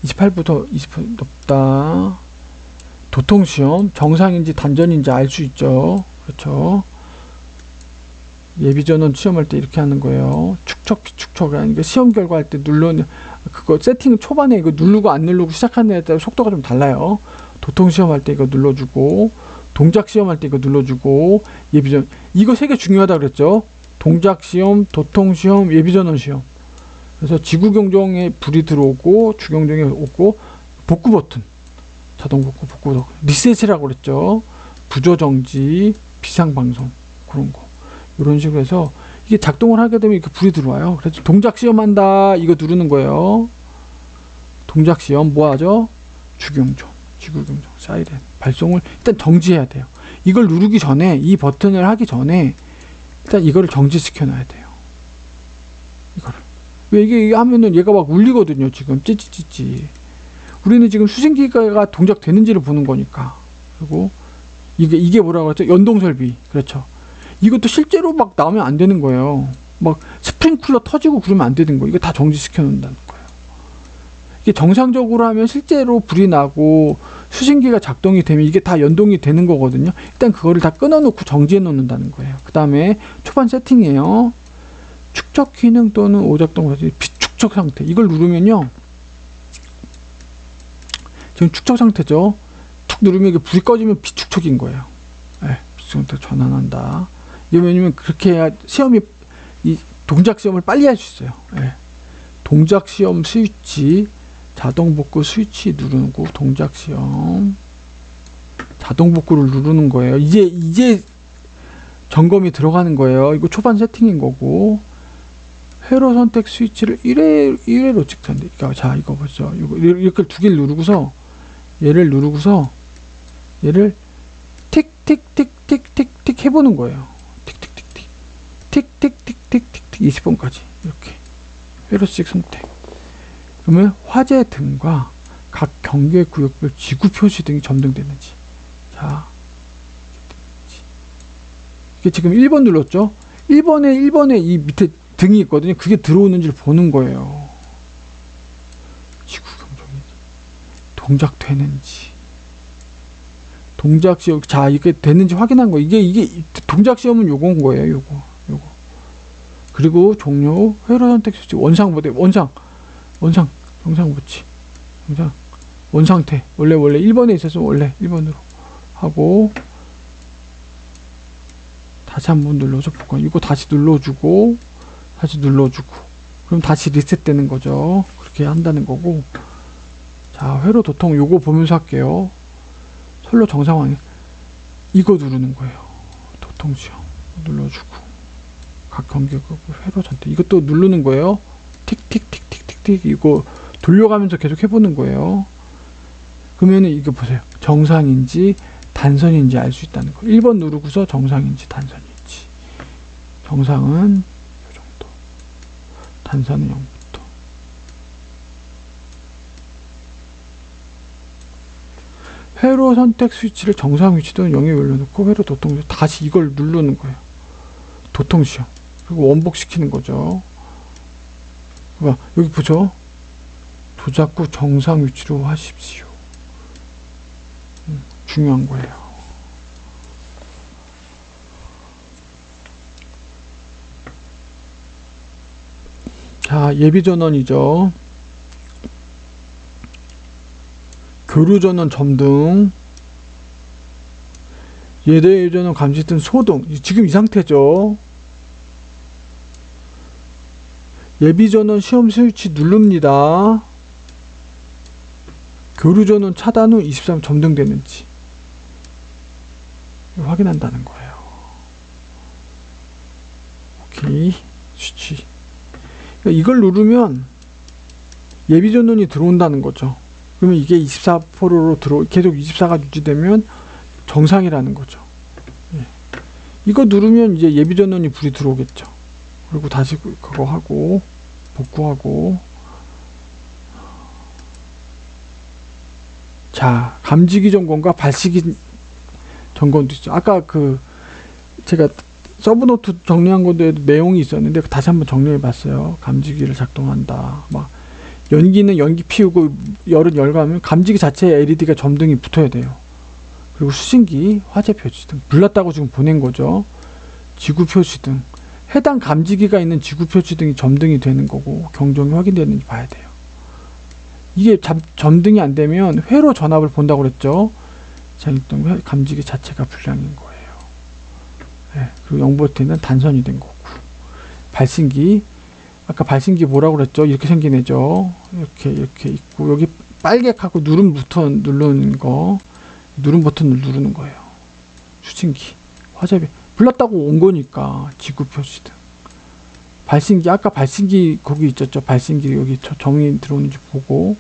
28부터 20% 높다. 도통시험 정상인지 단전인지 알 수 있죠. 그렇죠. 예비전원 시험할 때 이렇게 하는 거예요. 축척 비축척이 아니고 시험 결과 할 때 그거 세팅 초반에 이거 누르고 안 누르고 시작하는 데 따라 속도가 좀 달라요. 도통시험 할 때 이거 눌러주고 동작시험 할 때 이거 눌러주고 예비전 이거 3개 중요하다 그랬죠. 동작시험, 도통시험, 예비전원 시험. 그래서 지구경종에 불이 들어오고 주경종에 오고 복구 버튼 자동 복구 버튼 리셋이라고 그랬죠. 부조정지 비상방송 그런 거 이런 식으로 해서 이게 작동을 하게 되면 이렇게 불이 들어와요. 그래서 동작시험한다 이거 누르는 거예요. 동작시험 뭐 하죠? 주경종 지구경종 사이렌 발송을 일단 정지해야 돼요. 이걸 누르기 전에 이 버튼을 하기 전에 일단 이거를 정지시켜 놔야 돼요. 이거를 왜 이게 하면은 얘가 막 울리거든요. 지금 찌찌찌찌 우리는 지금 수신기가 동작되는지를 보는 거니까. 그리고 이게 뭐라고 했죠? 연동설비. 그렇죠. 이것도 실제로 막 나오면 안 되는 거예요. 막 스프링클러 터지고 그러면 안 되는 거예요. 이거 다 정지시켜 놓는다는 거예요. 이게 정상적으로 하면 실제로 불이 나고 수신기가 작동이 되면 이게 다 연동이 되는 거거든요. 일단 그거를 다 끊어놓고 정지해 놓는다는 거예요. 그 다음에 초반 세팅이에요. 축적 기능 또는 오작동 비축적 상태. 이걸 누르면요. 지금 축적 상태죠. 툭 누르면 이게 불이 꺼지면 비축적인 거예요. 네, 비축 상태 전환한다. 이게 왜냐면 그렇게 해야 시험이 이 동작 시험을 빨리 할 수 있어요. 네. 동작 시험 스위치 자동 복구 스위치 누르고 동작 시험 자동 복구를 누르는 거예요. 이제 점검이 들어가는 거예요. 이거 초반 세팅인 거고 회로 선택 스위치를 1회로 찍던데. 자, 이거 보죠. 이렇게 2개를 누르고서 얘를 누르고서 얘를 틱틱틱틱틱틱 해보는 거예요. 틱틱틱틱 틱틱틱틱틱틱 20번까지 이렇게 회로식 선택. 그러면 화재 등과 각 경계 구역별 지구 표시 등이 점등되는지. 자, 이게 지금 1번 눌렀죠. 1번에 이 밑에 등이 있거든요. 그게 들어오는지를 보는 거예요. 지구 경종이 동작되는지. 동작 시험. 자, 이게 됐는지 확인한 거. 이게 동작 시험은 요건 거예요. 요거. 그리고 종료 회로 선택 수치 원상 보대. 원상 정상 붙이. 원상태. 원래 1번에 있어서 원래 1번으로 하고 다시 한번 눌러서 볼까. 이거 다시 눌러주고 다시 눌러주고 그럼 다시 리셋되는 거죠. 그렇게 한다는 거고. 자, 회로 도통 요거 보면서 할게요. 선로 정상화 이거 누르는 거예요. 도통 시험 눌러주고 각 경계구 회로 전태 이것도 누르는 거예요. 틱틱틱틱틱틱 이거 돌려가면서 계속 해보는 거예요. 그러면은 이거 보세요. 정상인지 단선인지 알 수 있다는 거. 1번 누르고서 정상인지 단선인지. 정상은 이 정도. 단선은 0부터. 회로 선택 스위치를 정상 위치 또는 0에 올려놓고 회로 도통 다시 이걸 누르는 거예요. 도통 시험. 그리고 원복시키는 거죠. 여기 보죠. 도작구 정상 위치로 하십시오. 중요한 거예요. 예비전원이죠. 교류전원 점등, 예대전원 감지등 소등. 지금 이 상태죠. 예비전원 시험 스위치 누릅니다. 교류전원 차단 후 23 점등되는지 확인한다는 거예요. 오케이. 스위치. 이걸 누르면 예비전원이 들어온다는 거죠. 그러면 이게 24%로 계속 24가 유지되면 정상이라는 거죠. 예. 이거 누르면 이제 예비전원이 불이 들어오겠죠. 그리고 다시 그거 하고 복구하고. 자, 감지기 점검과 발시기 점검도 있죠. 아까 제가 서브노트 정리한 건데도 내용이 있었는데 다시 한번 정리해 봤어요. 감지기를 작동한다. 막 연기는 연기 피우고 열은 열감하면 감지기 자체에 LED가 점등이 붙어야 돼요. 그리고 수신기, 화재 표시등, 불났다고 지금 보낸 거죠. 지구 표시등, 해당 감지기가 있는 지구 표시등이 점등이 되는 거고 경종이 확인되는지 봐야 돼요. 이게 점등이 안 되면 회로 전압을 본다고 그랬죠. 장입등 감지기 자체가 불량인 거예요. 네, 그리고 0V는 단선이 된 거고. 발신기, 아까 발신기 뭐라고 그랬죠? 이렇게 생긴 애죠. 이렇게 있고, 여기 빨개하고 누른 버튼 누르는 거, 누른 버튼을 누르는 거예요. 수신기, 화재비, 불났다고 온 거니까 지구 표시등. 발신기, 아까 발신기 거기 있었죠. 발신기 여기 점이 들어오는지 보고.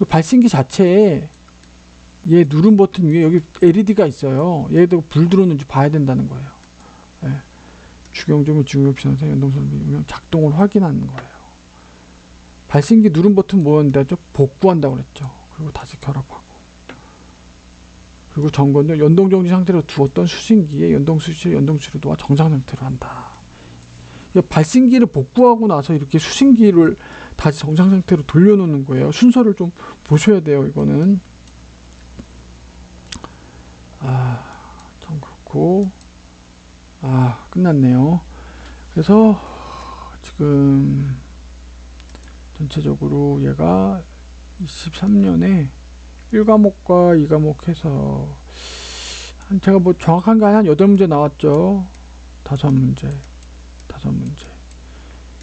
발신기 자체에 얘 누른 버튼 위에 여기 LED가 있어요. 얘도 불 들어오는지 봐야 된다는 거예요. 예. 주경종의 중요 비상사 연동선비 작동을 확인하는 거예요. 발신기 누른 버튼 뭐였는데 복구한다고 그랬죠. 그리고 다시 결합하고. 그리고 점검도 연동정지 상태로 두었던 수신기에 연동 스위치를 연동 치료도와 정상 상태로 한다. 발신기를 복구하고 나서 이렇게 수신기를 다시 정상 상태로 돌려놓는 거예요. 순서를 좀 보셔야 돼요. 이거는 참 그렇고 끝났네요. 그래서 지금 전체적으로 얘가 23년에 1과목과 2과목 해서 제가 뭐 정확한 게 한 8문제 나왔죠. 5문제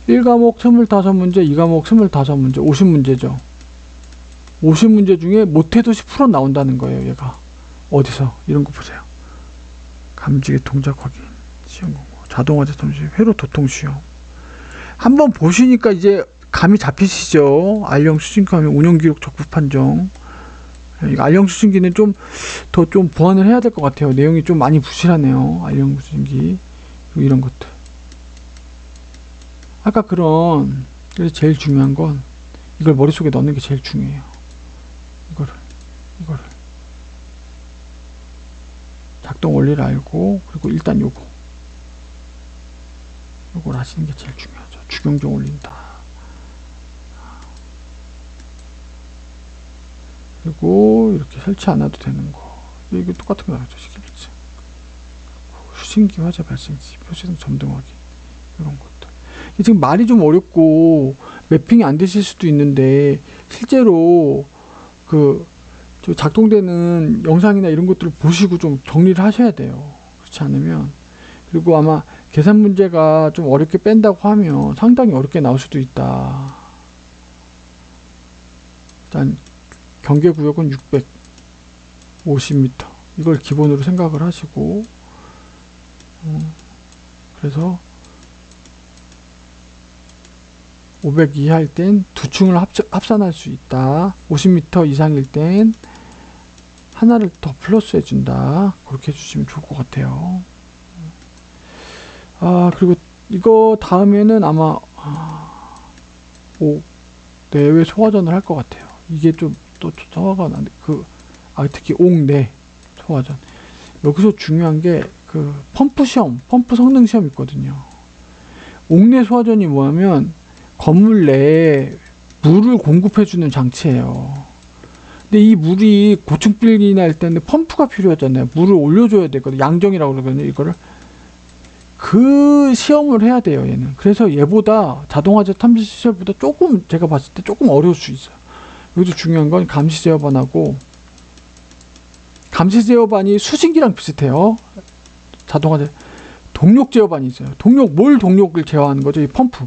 1과목 25문제, 2과목 25문제, 50문제죠. 50문제 중에 못해도 10% 나온다는 거예요. 얘가 어디서 이런 거 보세요. 감지기 동작 확인 시험 공고, 자동화재 탐지, 회로 도통 시험. 한번 보시니까 이제 감이 잡히시죠. 알령 수신기 운영 기록 적부 판정. 이거 알령 수신기는 좀 더 보완을 해야 될 것 같아요. 내용이 좀 많이 부실하네요. 알령 수신기 이런 것들. 아까 그래서 제일 중요한 건 이걸 머릿속에 넣는 게 제일 중요해요. 이거를 작동 원리를 알고, 그리고 일단 요걸 하시는 게 제일 중요하죠. 주경종 올린다. 그리고 이렇게 설치 안 해도 되는 거. 이게 똑같은 거 나오죠. 수신기 화재 발생시 표시등 점등 확인, 이런 것들. 지금 말이 좀 어렵고 매핑이 안 되실 수도 있는데 실제로 저 작동되는 영상이나 이런 것들을 보시고 좀 정리를 하셔야 돼요. 그렇지 않으면. 그리고 아마 계산 문제가 좀 어렵게 뺀다고 하면 상당히 어렵게 나올 수도 있다. 일단 경계구역은 650m, 이걸 기본으로 생각을 하시고, 그래서 500 이하일 땐 두 층을 합산할 수 있다. 50m 이상일 땐 하나를 더 플러스 해준다. 그렇게 해주시면 좋을 것 같아요. 그리고 이거 다음에는 아마 내외 소화전을 할 것 같아요. 이게 좀 또 소화가 안 돼. 특히 옥내 소화전. 여기서 중요한 게 펌프 성능 시험 있거든요. 옥내 소화전이 뭐냐면 건물 내에 물을 공급해주는 장치예요. 근데 이 물이 고층 빌딩이나 할 때는 펌프가 필요하잖아요. 물을 올려줘야 되거든요. 양정이라고 그러거든요. 이거를 그 시험을 해야 돼요, 얘는. 그래서 얘보다 자동화재 탐지 시설보다 조금 제가 봤을 때 조금 어려울 수 있어요. 여기도 중요한 건 감시 제어반하고, 감시 제어반이 수신기랑 비슷해요. 자동화재 동력 제어반이 있어요. 뭘 동력을 제어하는 거죠? 이 펌프.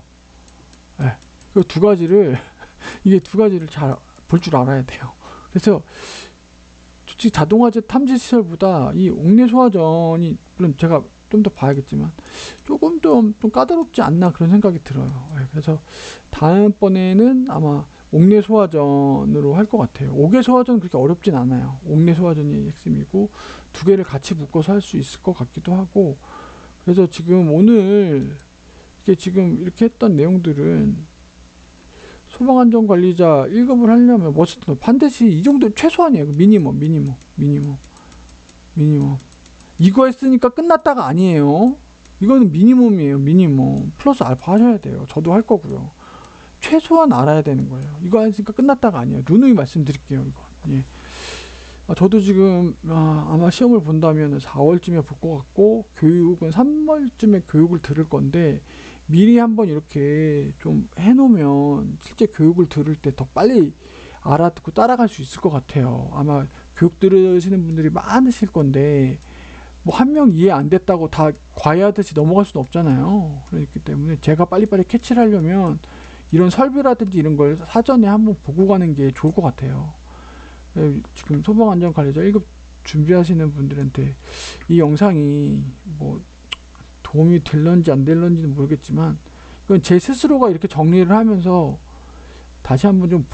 네. 그 두 가지를 이게 두 가지를 잘 볼 줄 알아야 돼요. 그래서 솔직히 자동화재 탐지 시설보다 이 옥내 소화전이, 물론 제가 좀 더 봐야겠지만 조금 좀 까다롭지 않나 그런 생각이 들어요. 그래서 다음번에는 아마 옥내 소화전으로 할 것 같아요. 옥외 소화전은 그렇게 어렵진 않아요. 옥내 소화전이 핵심이고 두 개를 같이 묶어서 할 수 있을 것 같기도 하고. 그래서 지금 오늘 이게 지금 이렇게 했던 내용들은 소방안전관리자 1급을 하려면 반드시 이 정도 최소한이에요. 미니멈. 이거 했으니까 끝났다가 아니에요. 이거는 미니멈이에요. 미니멈. 플러스 알파 하셔야 돼요. 저도 할 거고요. 최소한 알아야 되는 거예요. 이거 했으니까 끝났다가 아니에요. 누누이 말씀드릴게요. 이거. 예. 저도 지금 아마 시험을 본다면 4월쯤에 볼 것 같고, 교육은 3월쯤에 교육을 들을 건데, 미리 한번 이렇게 좀 해놓으면 실제 교육을 들을 때 더 빨리 알아듣고 따라갈 수 있을 것 같아요. 아마 교육 들으시는 분들이 많으실 건데, 뭐 한 명 이해 안 됐다고 다 과외하듯이 넘어갈 수는 없잖아요. 그렇기 때문에 제가 빨리빨리 캐치를 하려면 이런 설비라든지 이런 걸 사전에 한번 보고 가는 게 좋을 것 같아요. 지금 소방안전관리자 1급 준비하시는 분들한테 이 영상이 뭐 도움이 될런지 안 될런지는 모르겠지만, 이건 제 스스로가 이렇게 정리를 하면서 다시 한번 좀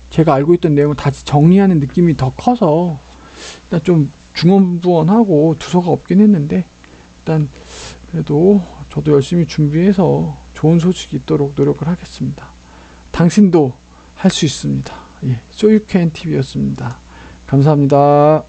제가 알고 있던 내용을 다시 정리하는 느낌이 더 커서 일단 좀 중언부언하고 두서가 없긴 했는데, 일단 그래도 저도 열심히 준비해서 좋은 소식이 있도록 노력을 하겠습니다. 당신도 할 수 있습니다. 예, So You Can TV였습니다. 감사합니다.